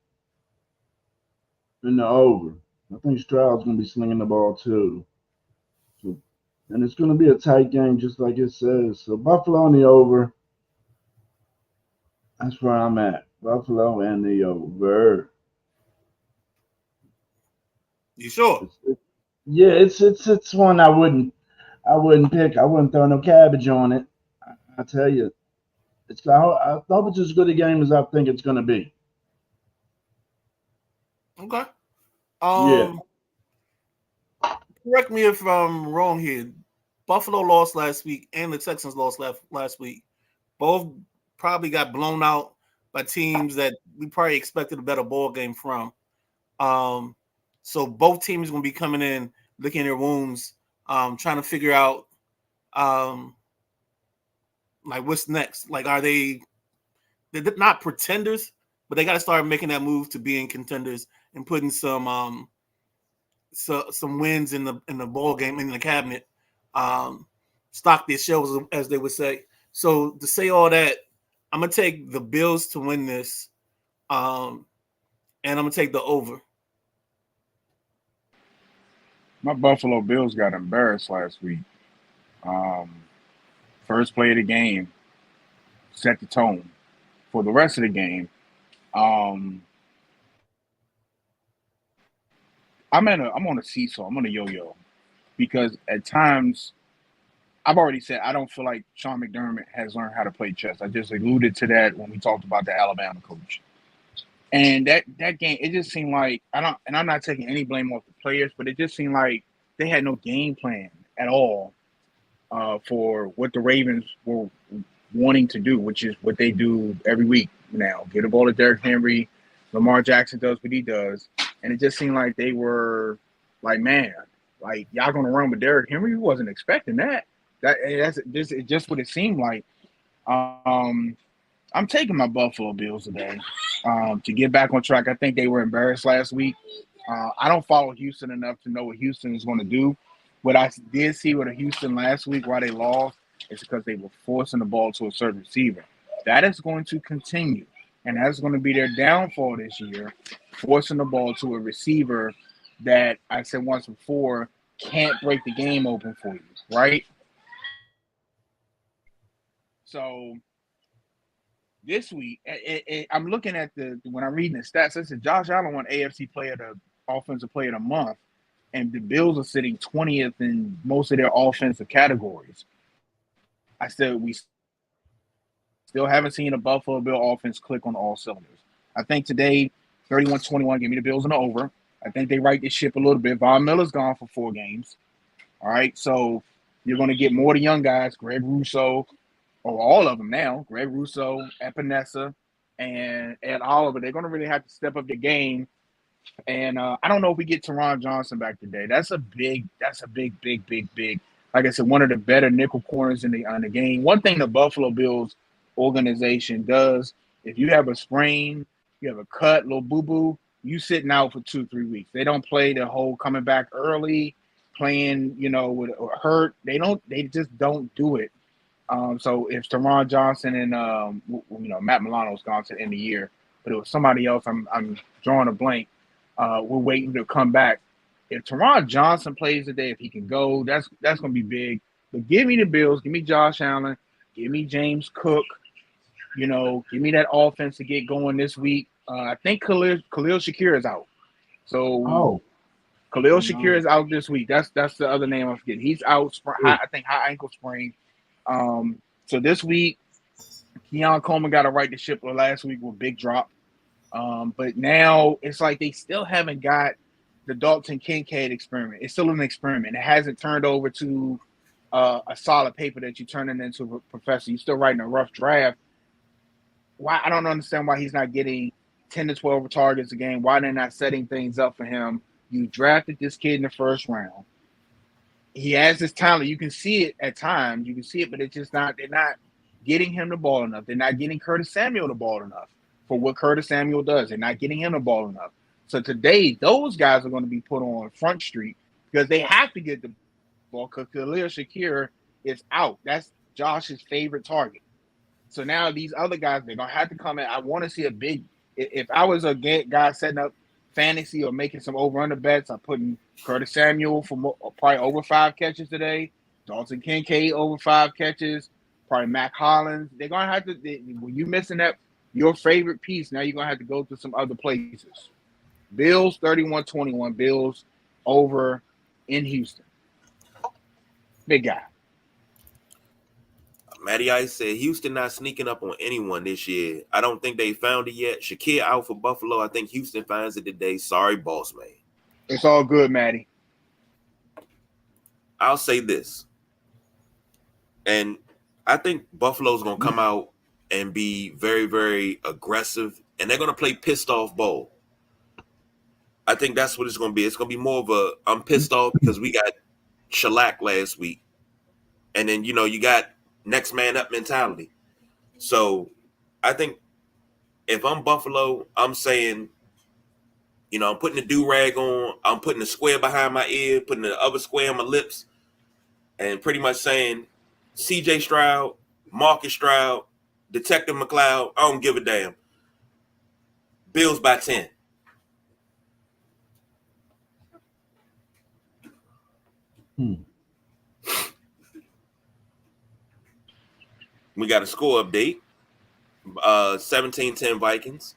in the over. I think Stroud's going to be slinging the ball too. And it's going to be a tight game, just like it says. So Buffalo and the over. That's where I'm at. Buffalo and the over. You sure? Yeah, it's one I wouldn't pick. I wouldn't throw no cabbage on it. I tell you, I hope it's as good a game as I think it's going to be. Okay. Yeah. Correct me if I'm wrong here. Buffalo lost last week, and the Texans lost last week. Both probably got blown out by teams that we probably expected a better ball game from. So both teams are going to be coming in, licking their wounds, trying to figure out, like, what's next. Like, they're not pretenders, but they got to start making that move to being contenders and putting some wins in the ball game in the cabinet, stock their shelves, as they would say. So to say all that, I'm gonna take the Bills to win this, and I'm gonna take the over. My Buffalo Bills got embarrassed last week. First play of the game set the tone for the rest of the game. I'm on a seesaw. I'm on a yo-yo because at times I've already said I don't feel like Sean McDermott has learned how to play chess. I just alluded to that when we talked about the Alabama coach. And that game, it just seemed like I'm not taking any blame off the players, but it just seemed like they had no game plan at all for what the Ravens were wanting to do, which is what they do every week now. Get a ball to Derrick Henry. Lamar Jackson does what he does. And it just seemed like they were like, man, like, y'all going to run with Derrick Henry? We wasn't expecting that. That's just what it seemed like. I'm taking my Buffalo Bills today to get back on track. I think they were embarrassed last week. I don't follow Houston enough to know what Houston is going to do. What I did see with Houston last week, why they lost, is because they were forcing the ball to a certain receiver. That is going to continue, and that's going to be their downfall this year, forcing the ball to a receiver that I said once before can't break the game open for you, right? So this week, I'm looking at when I'm reading the stats. I said Josh Allen won AFC Offensive Player of the Month, and the Bills are sitting 20th in most of their offensive categories. We still haven't seen a Buffalo Bill offense click on all cylinders. I think today, 31-21, give me the Bills in the over. I think they right this ship a little bit. Von Miller's gone for 4 games. All right, so you're going to get more of the young guys, Greg Rousseau, or all of them now, Greg Rousseau, Epinesa, and Ed Oliver. They're going to really have to step up the game. And I don't know if we get Teron Johnson back today. That's a big. Like I said, one of the better nickel corners on the game. One thing the Buffalo Bills organization does, if you have a sprain, you have a cut, little boo-boo, you sitting out for 2-3 weeks. They don't play the whole coming back early, playing, with hurt. They just don't do it. So if Teron Johnson and Matt Milano's gone to the end of the year, but it was somebody else, I'm drawing a blank. We're waiting to come back. If Teron Johnson plays today, if he can go, that's going to be big. But give me the Bills, give me Josh Allen, give me James Cook. Give me that offense to get going this week. I think Khalil Shakir is out. So Khalil Shakir is out this week. That's the other name I forget. He's out. I think high ankle sprain. So this week, Keon Coleman got to right the ship last week with big drop. But now it's like they still haven't got the Dalton Kincaid experiment. It's still an experiment. It hasn't turned over to a solid paper that you turn it into a professor. You're still writing a rough draft. Why? I don't understand why he's not getting 10 to 12 targets a game. Why they're not setting things up for him. You drafted this kid in the first round. He has this talent. You can see it at times. You can see it, but it's just not. They're not getting him the ball enough. They're not getting Curtis Samuel the ball enough for what Curtis Samuel does. They're not getting him the ball enough. So today, those guys are going to be put on Front Street because they have to get the ball because Khalil Shakir is out. That's Josh's favorite target. So now these other guys, they're going to have to come in. I want to see a big – if I was a guy setting up fantasy or making some over-under bets, I'm putting Curtis Samuel for probably over 5 catches today, Dalton Kincaid over 5 catches, probably Mac Hollins. They're going to have to – when you're missing your favorite piece, now you're going to have to go to some other places. Bills 31-21, Bills over in Houston. Big guy. Matty Ice said Houston not sneaking up on anyone this year. I don't think they found it yet. Shakir out for Buffalo. I think Houston finds it today. Sorry, boss man. It's all good, Matty. I'll say this. And I think Buffalo's going to come out and be very, very aggressive. And they're going to play pissed off ball. I think that's what it's going to be. It's going to be more of a I'm pissed off because we got shellacked last week. And then, you got next man up mentality. So I think if I'm Buffalo, I'm saying, I'm putting the do-rag on, I'm putting the square behind my ear, putting the other square on my lips, and pretty much saying, CJ Stroud, Marcus Stroud, Detective McLeod, I don't give a damn. Bills by 10. We got a score update. 17-10 Vikings.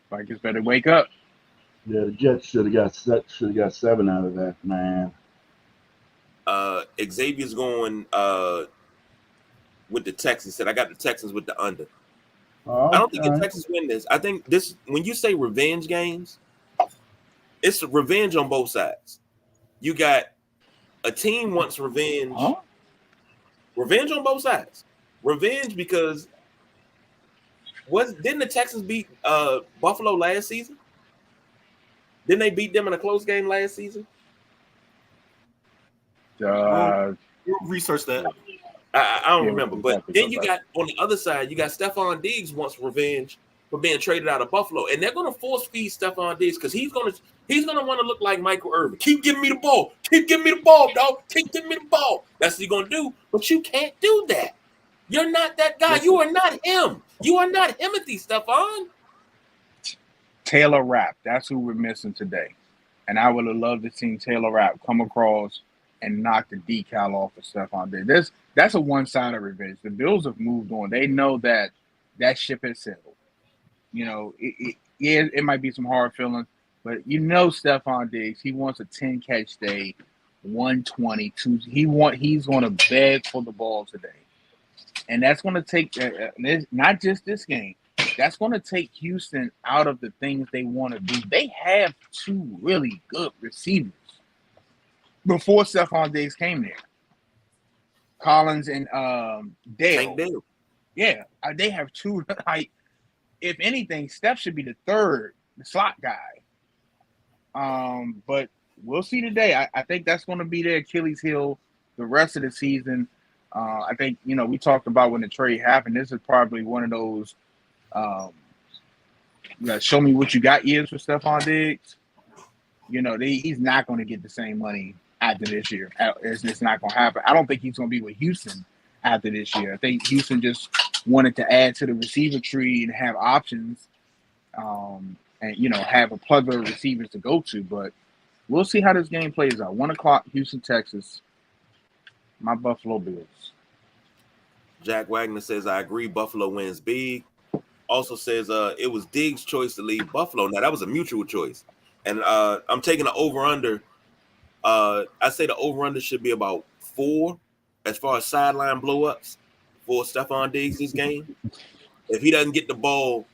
Vikings better wake up. Yeah, the Jets should have got 7 out of that, man. Xavier's going with the Texans. Said I got the Texans with the under. I don't think the Texans win this. I think this when you say revenge games, it's revenge on both sides. You got a team wants revenge. Huh? Revenge on both sides. Revenge because didn't the Texans beat Buffalo last season? Didn't they beat them in a close game last season? We'll research that. I don't remember. But then you got on the other side, you got Stephon Diggs wants revenge for being traded out of Buffalo, and they're going to force feed Stephon Diggs because he's going to want to look like Michael Irvin. Keep giving me the ball. Keep giving me the ball, dog. Keep giving me the ball. That's what he's going to do. But you can't do that. You're not that guy. You are not him. You are not Timothy, Stephon. Taylor Rapp. That's who we're missing today. And I would have loved to see Taylor Rapp come across and knock the decal off of Stephon Diggs. That's a one-sided revenge. The Bills have moved on. They know that ship has sailed. You know, it might be some hard feelings, but you know Stephon Diggs, he wants a 10-catch day, 122. He's going to beg for the ball today. And that's going to take not just this game. That's going to take Houston out of the things they want to do. They have two really good receivers before Stephon Diggs came there. Collins and Dale. Dale. Yeah, they have two. Like, if anything, Steph should be the third, the slot guy. But we'll see today. I think that's going to be their Achilles heel the rest of the season. I think, you know, we talked about when the trade happened. This is probably one of those show me what you got years for Stephon Diggs. You know, he's not going to get the same money after this year. It's not going to happen. I don't think he's going to be with Houston after this year. I think Houston just wanted to add to the receiver tree and have options and, you know, have a plethora of receivers to go to. But we'll see how this game plays out. 1 o'clock, Houston, Texas. My Buffalo Bills. Jack Wagner says, I agree, Buffalo wins big. Also says it was Diggs' choice to leave Buffalo. Now, that was a mutual choice. And I'm taking the over-under. I say the over-under should be about 4 as far as sideline blow-ups for Stephon Diggs this game. If he doesn't get the ball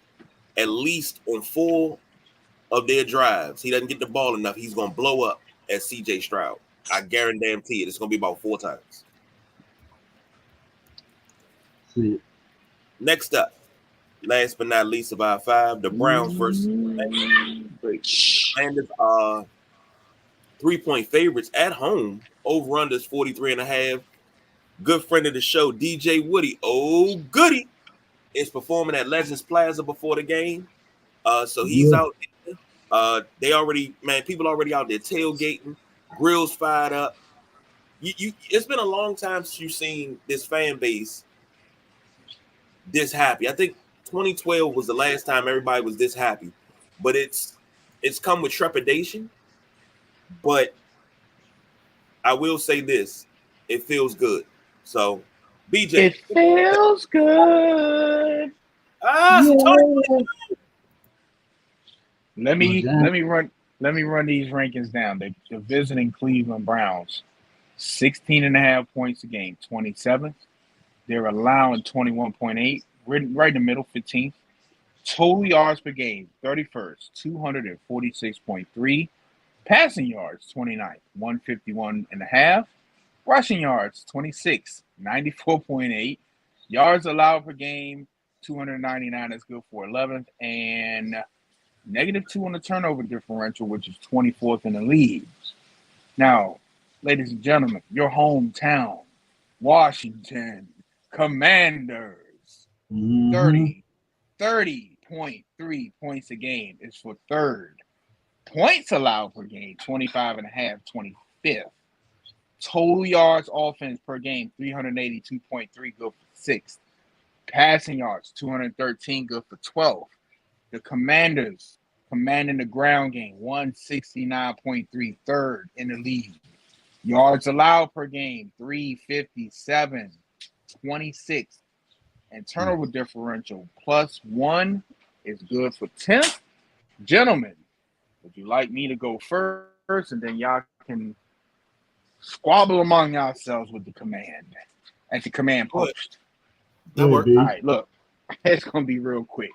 at least on 4 of their drives, he doesn't get the ball enough, he's going to blow up at C.J. Stroud. I guarantee it. It's going to be about 4 times. See. Next up, last but not least of our 5, the Browns versus Commanders are 3-point favorites at home. Over-under is 43.5. Good friend of the show, DJ Woody. Oh, goody. Is performing at Legends Plaza before the game. So he's out there. People already out there tailgating. Grills fired up. It's been a long time since you've seen this fan base this happy. I think 2012 was the last time everybody was this happy. But it's come with trepidation. But I will say this. It feels good. So, BJ. It feels good. Let me run these rankings down. They're visiting Cleveland Browns. 16.5 points a game, 27th. They're allowing 21.8, right in the middle, 15th. Total yards per game, 31st, 246.3. Passing yards, 29th, 151.5. Rushing yards, 26, 94.8. Yards allowed per game, 299 is good for 11th. And -2 on the turnover differential, which is 24th in the league. Now, ladies and gentlemen, your hometown, Washington Commanders, 30.3 points a game is for third. Points allowed per game, 25.5, 25th. Total yards offense per game, 382.3, good for 6th. Passing yards, 213, good for 12th. The Commanders commanding the ground game, 169.3, third in the league. Yards allowed per game, 357, 26th. And turnover differential, +1 is good for 10th. Gentlemen, would you like me to go first, and then y'all can squabble among yourselves with the command at the command post? That works. All right, look, it's going to be real quick.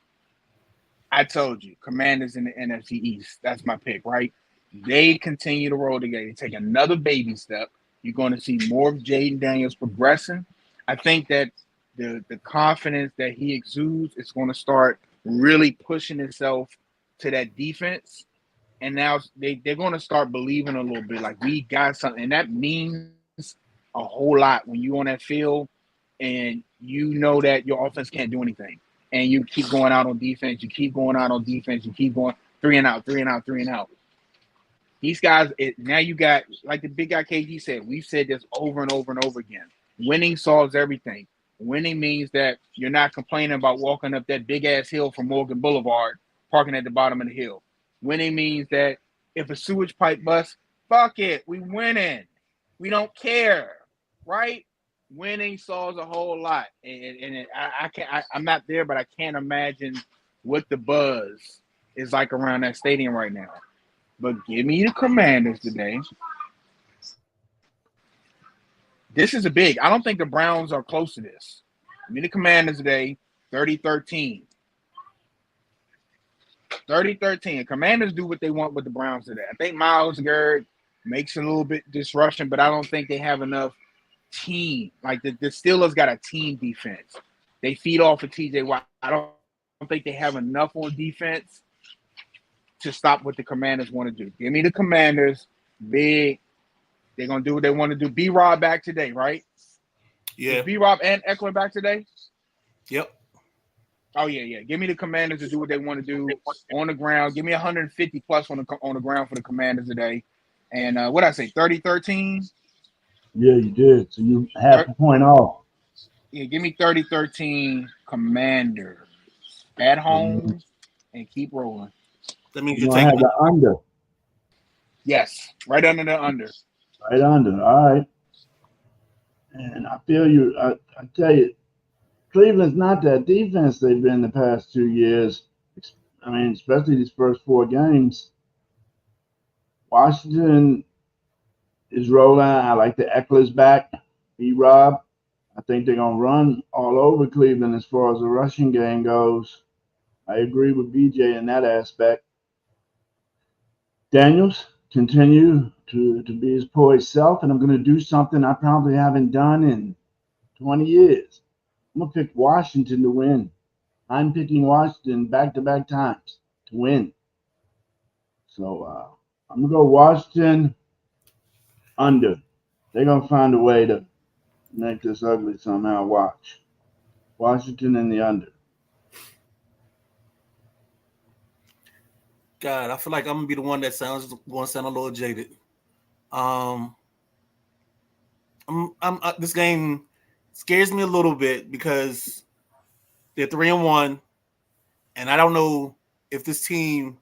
I told you, Commanders in the NFC East. That's my pick, right? They continue to roll together. They take another baby step. You're going to see more of Jaden Daniels progressing. I think that the confidence that he exudes is going to start really pushing itself to that defense. And now they're going to start believing a little bit like we got something. And that means a whole lot when you're on that field and you know that your offense can't do anything. And you keep going out on defense. You keep going out on defense. You keep going 3 and out, 3 and out, 3 and out. These guys, now you got, like the big guy KG said, we've said this over and over and over again. Winning solves everything. Winning means that you're not complaining about walking up that big-ass hill from Morgan Boulevard, parking at the bottom of the hill. Winning means that if a sewage pipe busts, fuck it, we winning. We don't care, right? Winning solves a whole lot, and I'm not there, but I can't imagine what the buzz is like around that stadium right now. But give me the Commanders today. This is a big. I don't think the Browns are close to this. Give me the Commanders today, 30-13. 30-13. Commanders do what they want with the Browns today. I think Myles Garrett makes a little bit disruption, but I don't think they have enough team. Like the Steelers got a team defense. They feed off of TJ Watt. I don't think they have enough on defense to stop what the Commanders want to do. Give me the Commanders. Big. They're going to do what they want to do. B-Rob back today, right? Yeah. Is B-Rob and Eckler back today? Yep. Oh, yeah. Give me the Commanders to do what they want to do on the ground. Give me 150 plus on the ground for the Commanders today. And what did I say, 30-13? Yeah, you did. So you half a point off. Yeah, give me 30-13 Commanders at home and keep rolling. That means You're you're going to have taking the under. Yes, right under the under. Right under. All right. And I feel you. I tell you, Cleveland's not that defense they've been the past 2 years. I mean, especially these first 4 games. Washington is rolling. I like the Eckler's back. B-Rob. I think they're going to run all over Cleveland as far as the rushing game goes. I agree with BJ in that aspect. Daniels continue to be his poised self, and I'm going to do something I probably haven't done in 20 years. I'm going to pick Washington to win. I'm picking Washington back-to-back times to win. So I'm going to go Washington under. They're going to find a way to make this ugly somehow. Watch. Washington in the under. God, I feel like I'm gonna be the one that going to sound a little jaded. This game scares me a little bit because they're 3-1, and I don't know if this team.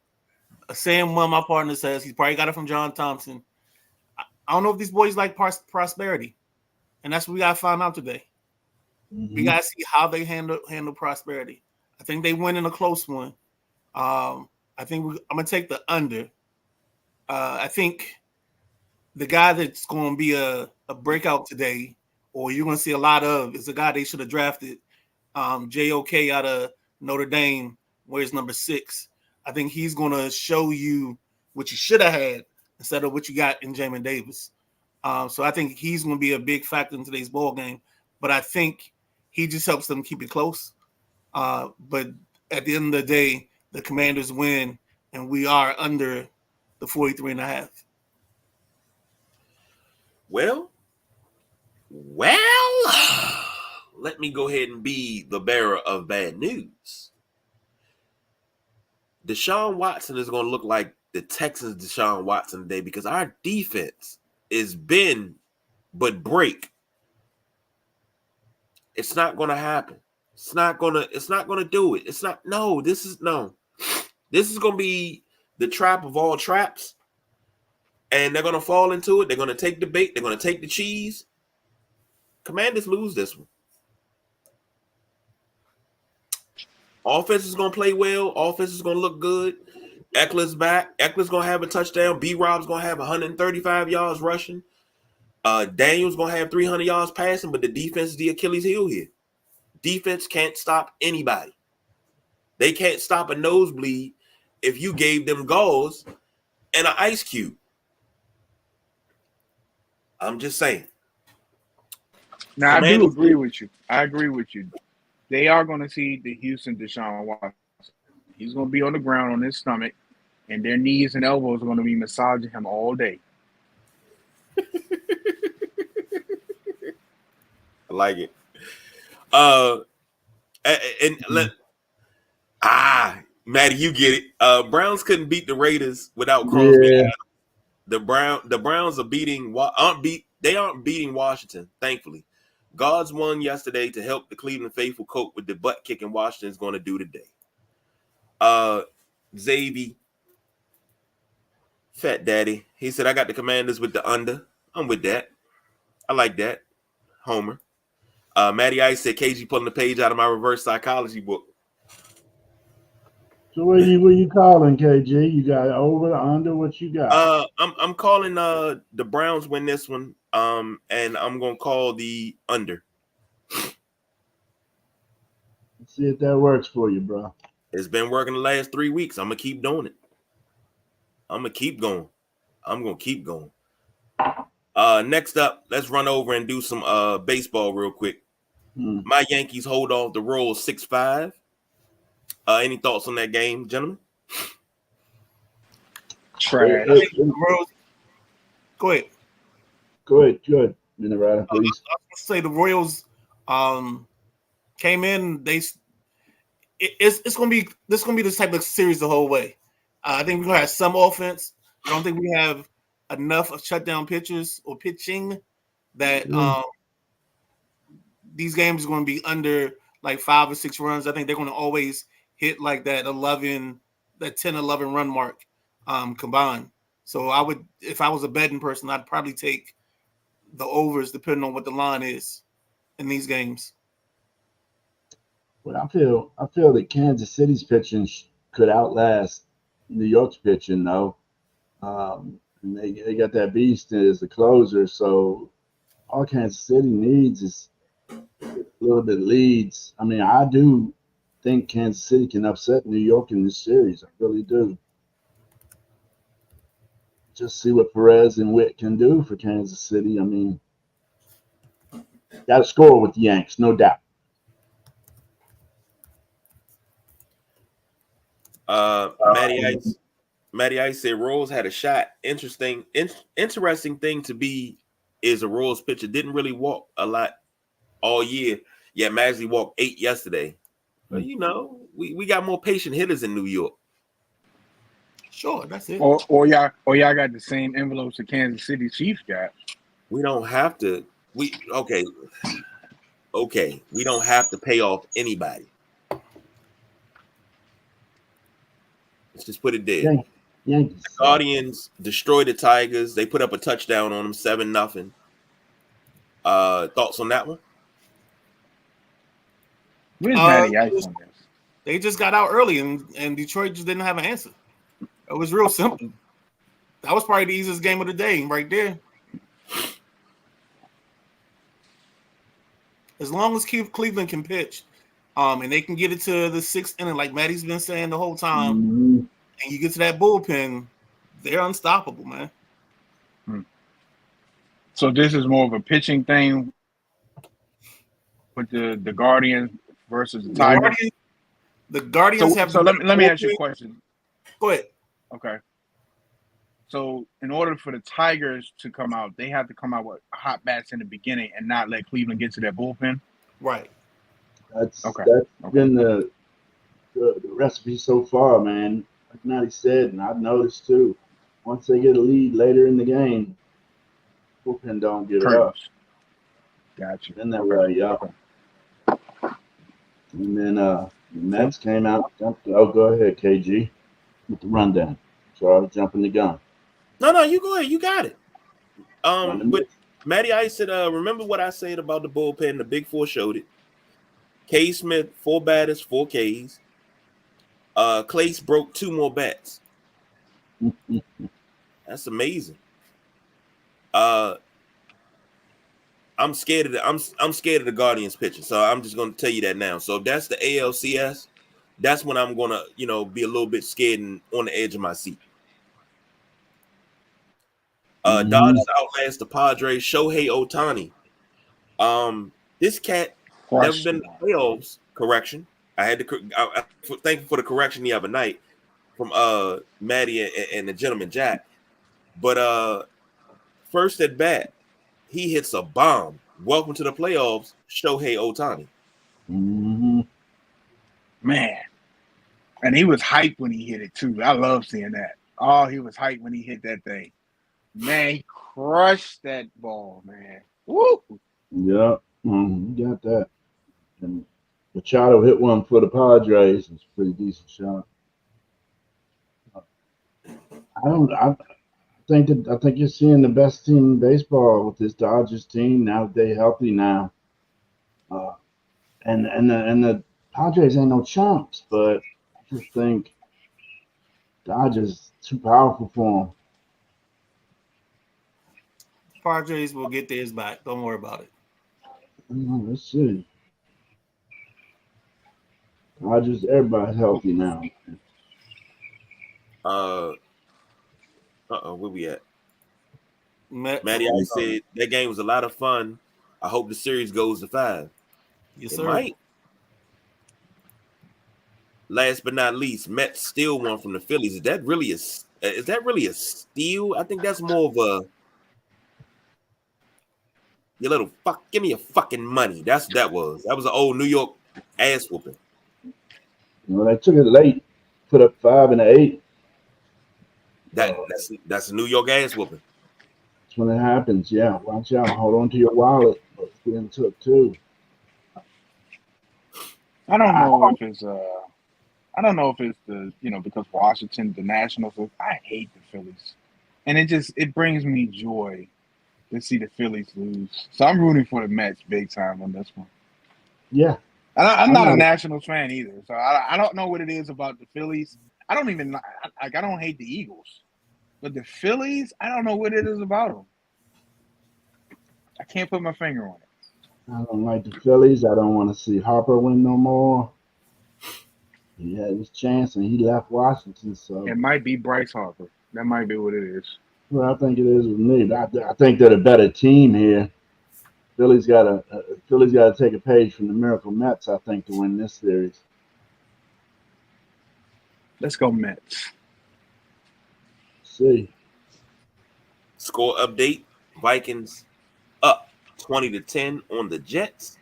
Sam, one of my partners says he's probably got it from John Thompson. I don't know if these boys like prosperity, and that's what we gotta find out today. Mm-hmm. We gotta see how they handle prosperity. I think they win in a close one. I think I'm going to take the under. I think the guy that's going to be a breakout today, or you're going to see a lot of, is a guy they should have drafted, JOK out of Notre Dame, where's number 6. I think he's going to show you what you should have had instead of what you got in Jamin Davis. So I think he's going to be a big factor in today's ball game. But I think he just helps them keep it close. But at the end of the day, the Commanders win, and we are under the 43.5. Well, let me go ahead and be the bearer of bad news. Deshaun Watson is going to look like the Texans' Deshaun Watson today because our defense is bend but break. It's not going to happen. It's not going to do it. This is going to be the trap of all traps. And they're going to fall into it. They're going to take the bait. They're going to take the cheese. Commanders lose this one. Offense is going to play well. Offense is going to look good. Eckler's back. Eckler's going to have a touchdown. B-Rob's going to have 135 yards rushing. Daniel's going to have 300 yards passing, but the defense is the Achilles heel here. Defense can't stop anybody. They can't stop a nosebleed if you gave them gauze and an ice cube. I'm just saying. Now, I do agree with you. They are going to see the Houston Deshaun Watson. He's going to be on the ground on his stomach, and their knees and elbows are going to be massaging him all day. I like it. Maddie, you get it. Browns couldn't beat the Raiders without Crosby. Yeah. The Browns are aren't beating Washington, thankfully. Gods won yesterday to help the Cleveland faithful cope with the butt kicking Washington is going to do today. Xavier, Fat Daddy, he said, I got the Commanders with the under. I'm with that. I like that. Homer. Matty Ice said KG pulling the page out of my reverse psychology book. So what you calling, KG? You got over, under? What you got? I'm calling the Browns win this one. And I'm gonna call the under. Let's see if that works for you, bro. It's been working the last 3 weeks. I'm gonna keep doing it. I'm gonna keep going. I'm gonna keep going. Next up, let's run over and do some baseball real quick. My Yankees hold off the Royals 6-5. Any thoughts on that game, gentlemen? Trash. Go ahead. Go ahead. Good. Minarata, please. I was gonna say the Royals came in. It's gonna be this type of series the whole way. I think we're gonna have some offense. I don't think we have enough of shutdown pitchers or pitching that these games are going to be under like 5 or 6 runs. I think they're going to always hit like that 10, 11 run mark combined. So I would, if I was a betting person, I'd probably take the overs depending on what the line is in these games. Well, I feel that Kansas City's pitching could outlast New York's pitching, though. And they got that beast as the closer, so all Kansas City needs is a little bit leads. I mean, I do think Kansas City can upset New York in this series. I really do. Just see what Perez and Witt can do for Kansas City. I mean, got to score with the Yanks, no doubt. Matty Ice said Royals had a shot. Interesting thing to be is a Royals pitcher didn't really walk a lot all year. Yeah, Magsley walked 8 yesterday. But you know, we got more patient hitters in New York. Sure, that's it. Or y'all got the same envelopes the Kansas City Chiefs got. We don't have to. Okay. We don't have to pay off anybody. Let's just put it there. Yankees. The Guardians destroyed the Tigers. They put up a touchdown on them, 7-0. Thoughts on that one? Where's Matty Ice on this? They just got out early, and Detroit just didn't have an answer. It was real simple. That was probably the easiest game of the day right there. As long as Cleveland can pitch, and they can get it to the 6th inning, like Matty's been saying the whole time, and you get to that bullpen, they're unstoppable, man. So this is more of a pitching thing with the Guardians versus the Tigers. The Guardians have. So let me ask you a question. Go ahead. Okay. So in order for the Tigers to come out, they have to come out with hot bats in the beginning and not let Cleveland get to their bullpen. Right. That's been the recipe so far, man. Like Matty said, and I've noticed too. Once they get a lead later in the game, bullpen don't get it up. Gotcha. Isn't that right? Yeah. And then the Mets came out. Go ahead, KG, with the rundown. So I was jumping the gun. No, you go ahead. You got it. But Matty Ice said, remember what I said about the bullpen? The Big Four showed it. K. Smith, 4 batters, 4 Ks. Clace broke 2 more bats. That's amazing. I'm scared of the Guardians pitching, so I'm just going to tell you that now. So if that's the ALCS, that's when I'm going to, be a little bit scared and on the edge of my seat. Dodgers outlast the Padres. Shohei Ohtani. This cat never been in the playoffs. Correction. I had to. Thank you for the correction the other night from Maddie and the gentleman Jack. But first at bat, he hits a bomb. Welcome to the playoffs, Shohei Ohtani. Man, and he was hyped when he hit it too. I love seeing that. Oh, he was hyped when he hit that thing. Man, he crushed that ball, man. Woo! Yeah, you got that. And Machado hit one for the Padres. It's a pretty decent shot. I think you're seeing the best team in baseball with this Dodgers team now that they're healthy now. Uh, and the Padres ain't no chumps, but I just think Dodgers too powerful for Padres will get theirs back. Don't worry about it. them. Let's see. Dodgers, everybody's healthy now. Where we at? Mets. Matty I said that game was a lot of fun. I hope the series goes to 5. Yes, It sir. might. Last but not least, Mets still won from the Phillies. Is that really a steal? I think that's more of a you little fuck. Give me your fucking money. That was an old New York ass whooping. They took it late, put up 5 and 8. That's a New York ass whooping. That's when it happens. Yeah, watch out. Hold on to your wallet. But it's being took too. I don't know if it's the because Washington, the Nationals. I hate the Phillies, and it brings me joy to see the Phillies lose. So I'm rooting for the Mets big time on this one. Yeah. I'm not a Nationals fan either, so I don't know what it is about the Phillies. I don't even I don't hate the Eagles, but the Phillies, I don't know what it is about them. I can't put my finger on it. I don't like the Phillies. I don't want to see Harper win no more. He had his chance and he left Washington. So It might be Bryce Harper. That might be what it is. well, I think it is with me. I think they're a better team here. Philly's got to take a page from the Miracle Mets. I think to win this series. Let's go Mets. See. Score update: Vikings up 20-10 on the Jets.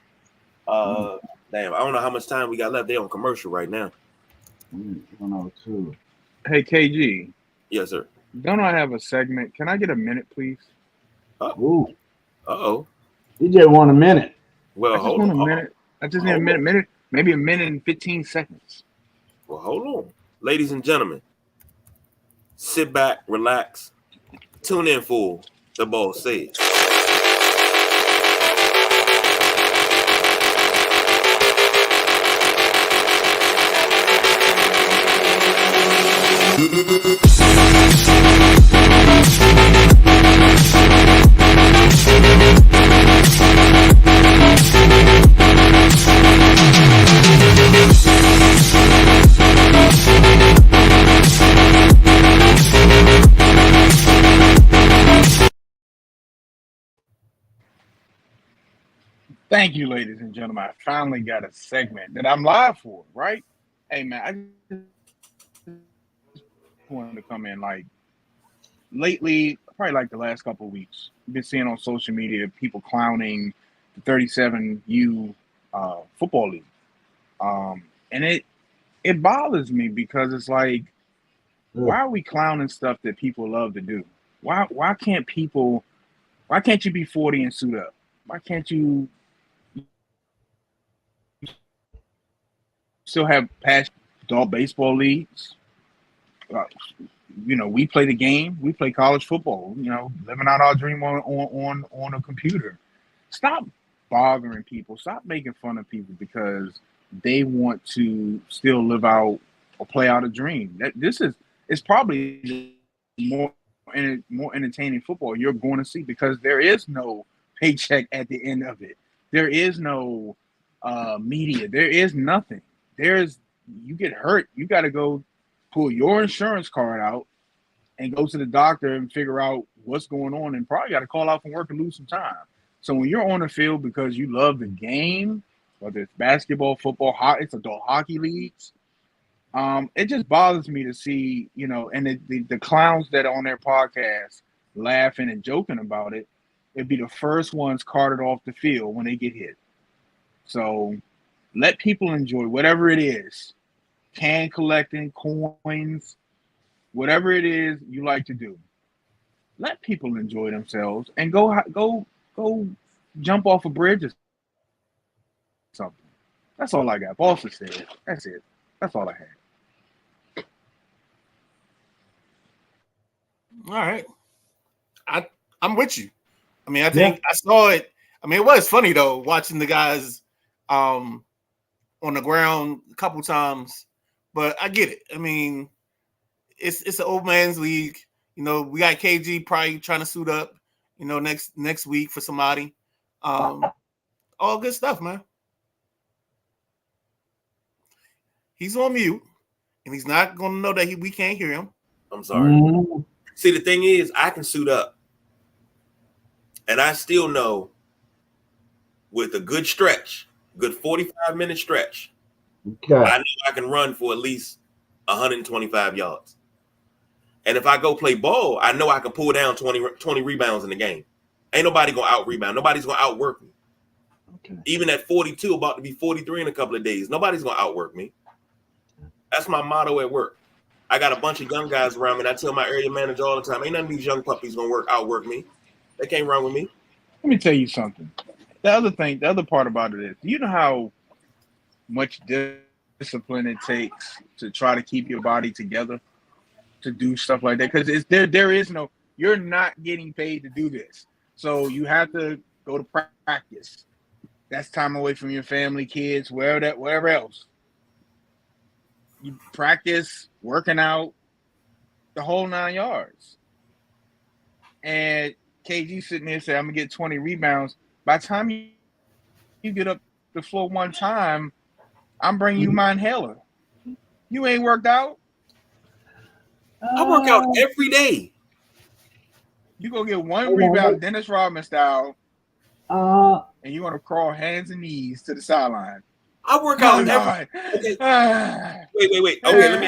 Damn, I don't know how much time we got left. They're on commercial right now. 102. Hey KG, Yes, sir. don't I have a segment? Can I get a minute, please? Ooh. Uh-oh. DJ want a minute. Well, I just hold want on. a minute. I just need a Hold minute, maybe a minute and 15 seconds. Well, hold on. Ladies and gentlemen, sit back, relax, tune in for The Boss Says. Thank you, ladies and gentlemen. I finally got a segment that I'm live for, right? Hey, man, I just wanted to come in like lately, probably like the last couple of weeks. I've been seeing on social media people clowning the 37U football league. And it bothers me because it's like, why are we clowning stuff that people love to do? Why can't you be 40 and suit up? Why can't you still have passion adult baseball leagues? We play the game. We play college football. Living out our dream on a computer. Stop bothering people. Stop making fun of people because they want to still live out or play out a dream. It's probably more entertaining football you're going to see because there is no paycheck at the end of it. There is no media. There is nothing. You get hurt, you got to go pull your insurance card out and go to the doctor and figure out what's going on, and probably got to call out from work and lose some time. So when you're on the field because you love the game, whether it's basketball, football, it's adult hockey leagues, it just bothers me to see, and the clowns that are on their podcast laughing and joking about it, it'd be the first ones carted off the field when they get hit. So let people enjoy whatever it is. Can collecting, coins, whatever it is you like to do. Let people enjoy themselves and go jump off a bridge or something. That's all I got. Boss said. That's it. That's all I had. All right. I'm with you. I mean, I think I saw it. I mean, it was funny though watching the guys on the ground a couple times, but I get it. I mean, it's an old man's league. You know, we got KG probably trying to suit up. You know, next week for somebody. All good stuff, man. He's on mute, and he's not going to know that we can't hear him. I'm sorry. Mm-hmm. See, the thing is, I can suit up, and I still know with a good stretch, good 45-minute stretch, I know I can run for at least 125 yards. And if I go play ball, I know I can pull down 20 rebounds in the game. Ain't nobody going to out-rebound. Nobody's going to outwork me. Okay. Even at 42, about to be 43 in a couple of days, nobody's going to outwork me. That's my motto at work. I got a bunch of young guys around me, and I tell my area manager all the time, ain't none of these young puppies going to outwork me. They can't run with me. Let me tell you something. The other part about it is, you know how much discipline it takes to try to keep your body together to do stuff like that? Because there is no, you're not getting paid to do this. So you have to go to practice. That's time away from your family, kids, wherever else. You practice working out the whole 9 yards. And KG sitting there saying, I'm going to get 20 rebounds. By the time you get up the floor one time, I'm bringing you my inhaler. You ain't worked out. I work out every day. You go get one rebound, Dennis Rodman style, and you want to crawl hands and knees to the sideline. I work out every day. Wait. Okay, let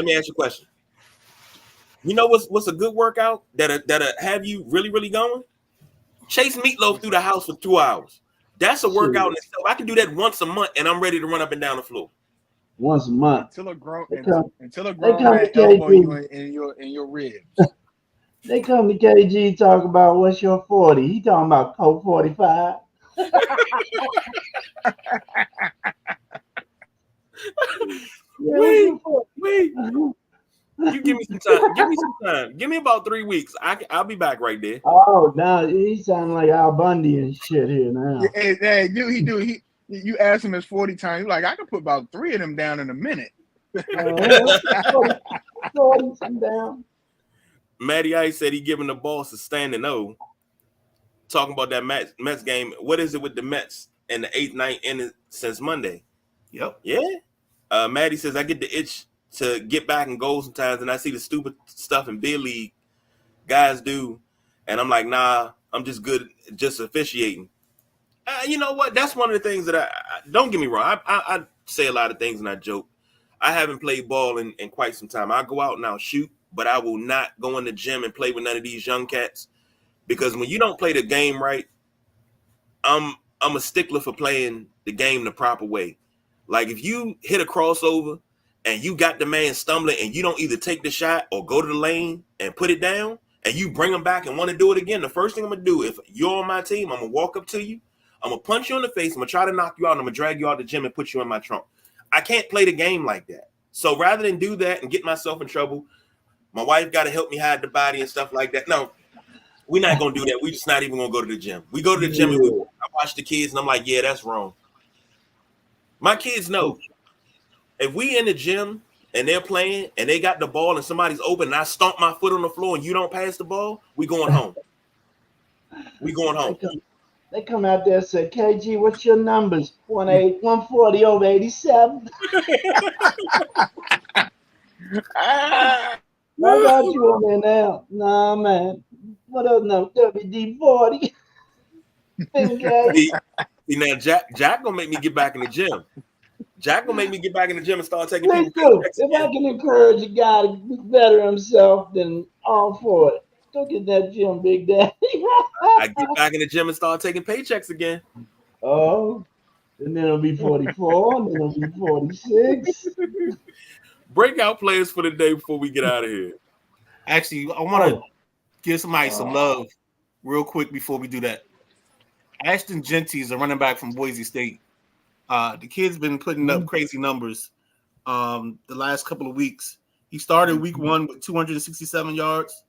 me ask you a question. You know what's a good workout that'll have you really, really going? Chase Meatloaf through the house for 2 hours. That's a workout in itself. I can do that once a month, and I'm ready to run up and down the floor. Once a month. Until a grown man elbow you in your ribs. They come to KG talk about what's your 40. He talking about Coke 45. Wait. You give me some time. Give me about 3 weeks. I'll be back right there. Oh, now he sounding like Al Bundy and shit here now. Hey, you ask him his 40 times. He's like, I can put about 3 of them down in a minute. 40 down. Matty Ice said he giving the boss a standing O. Talking about that Mets game. What is it with the Mets and the 8th night inning since Monday? Yep. Yeah. Matty says, I get the itch to get back and goal sometimes, and I see the stupid stuff in Big League guys do, and I'm like, nah, I'm just good just officiating. You know what? That's one of the things that I don't get me wrong. I say a lot of things and I joke. I haven't played ball in quite some time. I'll go out and I'll shoot, but I will not go in the gym and play with none of these young cats, because when you don't play the game right, I'm a stickler for playing the game the proper way. Like if you hit a crossover and you got the man stumbling and you don't either take the shot or go to the lane and put it down and you bring him back and want to do it again, the first thing I'm going to do, if you're on my team, I'm going to walk up to you. I'm going to punch you in the face. I'm going to try to knock you out. And I'm going to drag you out the gym and put you in my trunk. I can't play the game like that. So rather than do that and get myself in trouble, my wife got to help me hide the body and stuff like that. No, we're not going to do that. We're just not even going to go to the gym. We go to the gym and I watch the kids and I'm like, yeah, that's wrong. My kids know. If we in the gym and they're playing and they got the ball and somebody's open and I stomp my foot on the floor and you don't pass the ball, we going home. We going home. They come out there and say, KG, what's your numbers? 140 over 87. I got you on there now. Nah, man. What up, no? WD-40. See, now Jack gonna make me get back in the gym. Jack will make me get back in the gym and start taking people. If I can encourage a guy to better himself, then all for it. Go get that gym, Big Daddy. I get back in the gym and start taking paychecks again. Oh, and then it'll be 44, and then it'll be 46. Breakout players for the day before we get out of here. Actually, I want to give somebody some love real quick before we do that. Ashton Genty is a running back from Boise State. The kid's been putting up crazy numbers the last couple of weeks. He started week 1 with 267 yards.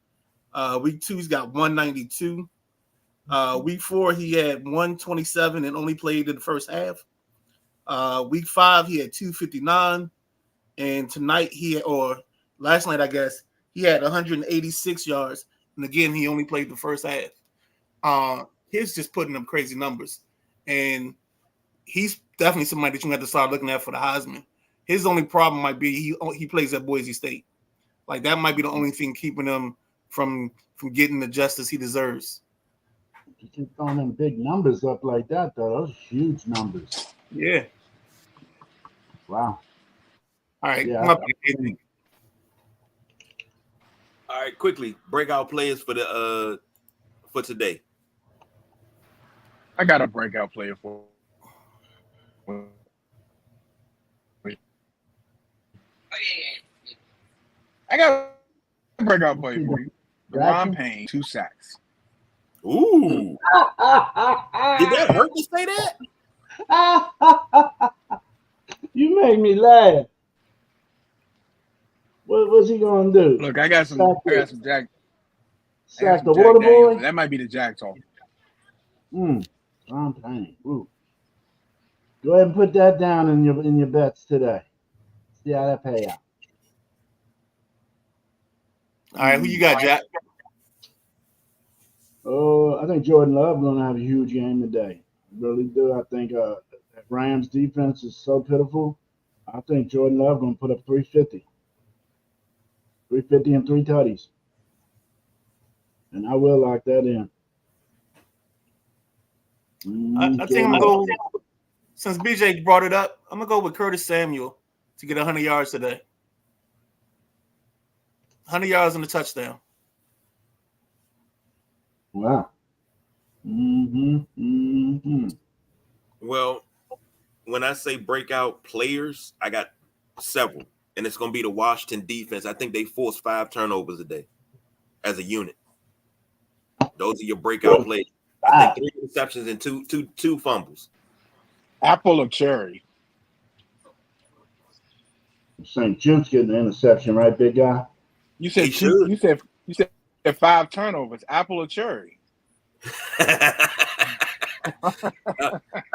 Week 2, he's got 192. Week 4, he had 127 and only played in the first half. Week 5, he had 259. And tonight, last night, I guess, he had 186 yards. And again, he only played the first half. He's just putting up crazy numbers. And he's definitely somebody that you have to start looking at for the Heisman. His only problem might be he plays at Boise State. Like, that might be the only thing keeping him from getting the justice he deserves. You keep throwing them big numbers up like that, though. Those are huge numbers. Yeah. Wow. All right. Yeah, My All right, quickly, breakout players for today. I got a breakout player for. I got a breakout player for you. Deron Payne, 2 sacks. Ooh. Did that hurt to say that? You make me laugh. What's he gonna do? Look, I got some Jack. Sack the Jack water Daniels. boy. That might be the Jack talk. Deron Payne. Ooh. Go ahead and put that down in your bets today. See how that pay out. All right, who you got, Jack? Oh, I think Jordan Love is gonna have a huge game today. I really do. I think that Rams defense is so pitiful. I think Jordan Love gonna put up 350. 350 and 3 tutties. And I will lock that in. I think I'm going to go, since BJ brought it up, I'm going to go with Curtis Samuel to get 100 yards today. 100 yards and a touchdown. Wow. Well, when I say breakout players, I got several, and it's going to be the Washington defense. I think they forced 5 turnovers a day as a unit. Those are your breakout players. I think 3 interceptions and two fumbles. Apple or cherry? St. Jude's getting an interception, right, big guy? You said you said 5 turnovers. Apple or cherry? I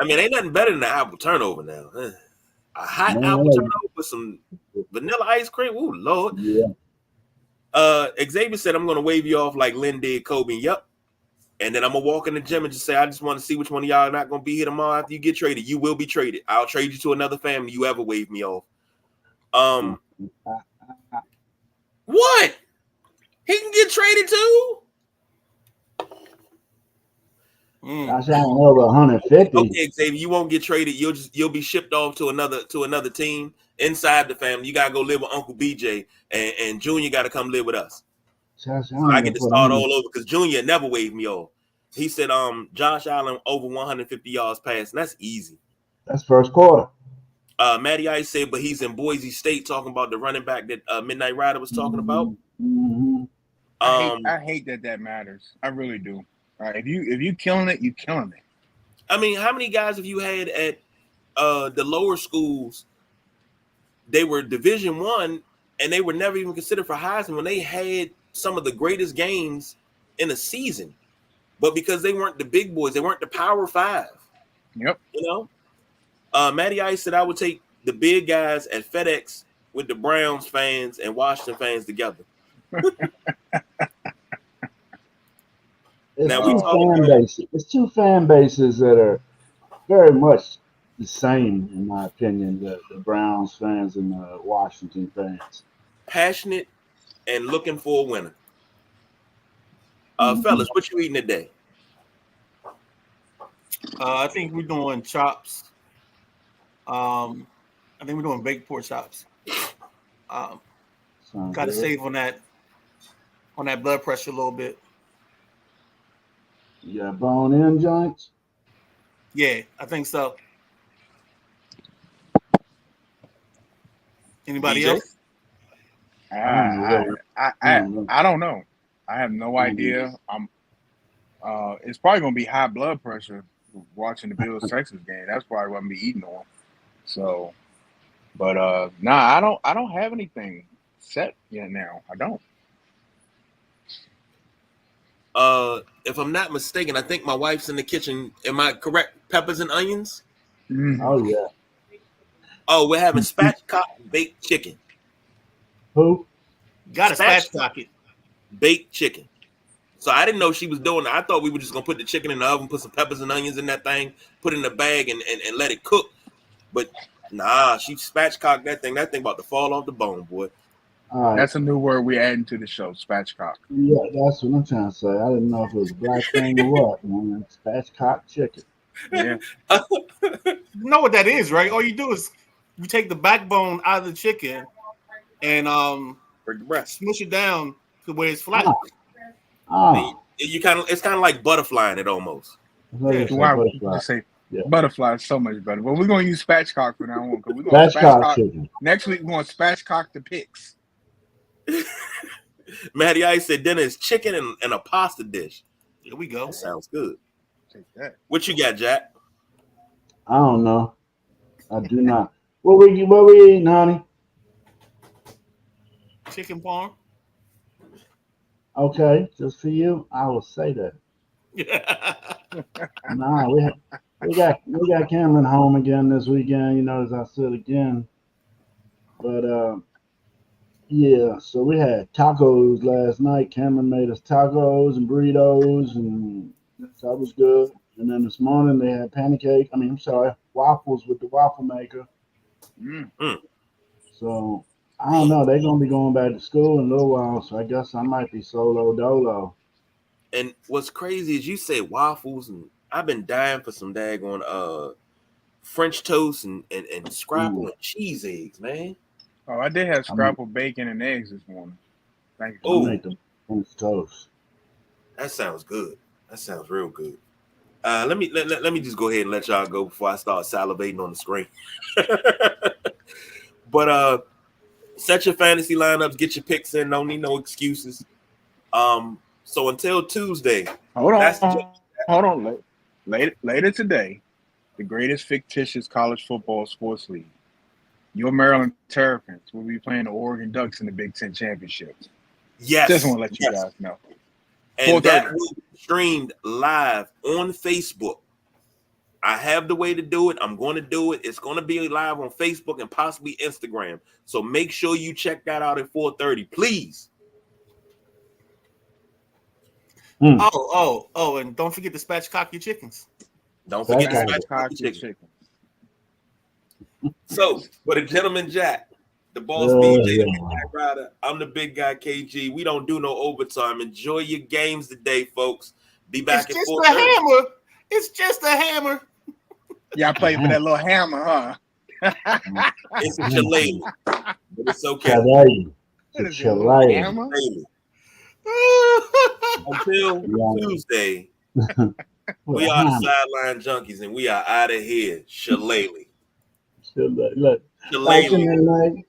mean, ain't nothing better than an apple turnover now. A hot apple turnover with some vanilla ice cream. Ooh, Lord. Yeah. Xavier said, I'm going to wave you off like Lynn did Kobe. Yep. And then I'm going to walk in the gym and just say, I just want to see which one of y'all are not going to be here tomorrow after you get traded. You will be traded. I'll trade you to another family you ever wave me off. What? He can get traded too? Josh Allen over 150. Okay, Xavier, you won't get traded. You'll be shipped off to another team inside the family. You gotta go live with Uncle BJ, and Junior got to come live with us. So I get to start all over because Junior never waved me off. He said, Josh Allen over 150 yards passing. That's easy. That's first quarter. Matty Ice said, but he's in Boise State talking about the running back that Midnight Rider was talking about. I hate that matters. I really do. If you killing it, you killing it. I mean, how many guys have you had at the lower schools? They were Division I, and they were never even considered for Heisman when they had some of the greatest games in a season. But because they weren't the big boys, they weren't the Power 5. Yep. You know? Matty Ice said I would take the big guys at FedEx with the Browns fans and Washington fans together. It's two fan bases that are very much the same, in my opinion, the Browns fans and the Washington fans. Passionate and looking for a winner. Fellas, what you eating today? I think we're doing chops. I think we're doing baked pork chops. Got to save on that blood pressure a little bit. You got bone-in joints? Yeah, I think so. Anybody DJ? else? I don't know. I have no idea. It's probably gonna be high blood pressure watching the Bills Texas game. That's probably what I'm gonna be eating on. So, but I don't have anything set yet now. I don't. If I'm not mistaken, I think my wife's in the kitchen. Am I correct? Peppers and onions. Oh yeah. Oh, we're having spatchcock baked chicken. Who? Got to spatchcock it. Baked chicken. So I didn't know she was doing that. I thought we were just gonna put the chicken in the oven, put some peppers and onions in that thing, put it in a bag, and let it cook. But nah, she spatchcocked that thing. That thing about to fall off the bone, boy. All right. That's a new word we're adding to the show, spatchcock. Yeah, that's what I'm trying to say. I didn't know if it was a black thing or what. Man, spatchcock chicken. Yeah. You know what that is, right? All you do is you take the backbone out of the chicken and Break the breast. smush it down to where it's flat. Oh, It's kind of like butterflying it almost. I thought you said Why butterfly. just say Yeah. butterfly is so much better. But we're gonna use spatchcock from now on because we're gonna Spatchcock chicken. next week. We're gonna spatchcock the picks. Matty Ice said dinner is chicken and a pasta dish. Here we go. That sounds good. Take that. What you got, Jack? I don't know. I do not. What we eating, honey? Chicken parm. Okay, just for you, I will say that. Nah, we got Cameron home again this weekend. You know, as I said again. But yeah. So we had tacos last night. Cameron made us tacos and burritos, and that was good. And then this morning they had waffles with the waffle maker. So I don't know. They're gonna be going back to school in a little while, so I guess I might be solo dolo. And what's crazy is you say waffles, and I've been dying for some daggone French toast and scrapple and cheese eggs, man. Oh, I did have scrapple bacon and eggs this morning. Thank you. Oh. I make them French toast. That sounds good. That sounds real good. Let me just go ahead and let y'all go before I start salivating on the screen. But set your fantasy lineups, get your picks in. Don't need no excuses. So until Tuesday, Hold that's on. Later today, the greatest fictitious college football sports league, your Maryland Terrapins, will be playing the Oregon Ducks in the Big Ten championships. yes, Just want to let you yes. guys know. And that 4:30. will be streamed live on Facebook. I have the way to do it. I'm going to do it. It's going to be live on Facebook and possibly Instagram. So make sure you check that out at 4:30, please. Oh, and don't forget to spatchcock your chickens. Don't forget to Spatchcock smash the Your chicken. chicken. So, for the gentleman Jack, the boss Yeah, BJ, yeah. the big guy Ryder, I'm the big guy KG. We don't do no overtime. Enjoy your games today, folks. Be back It's at just 4:30. a hammer. It's just a hammer. Y'all play for that little hammer, huh? It's a shillelagh, but it's okay. Shillelagh. What It's is it, a little shillelagh. hammer? Until Yeah. Tuesday, we are the Sideline Junkies, and we are out of here. Shillelagh. Look, back in Shillelagh. the night,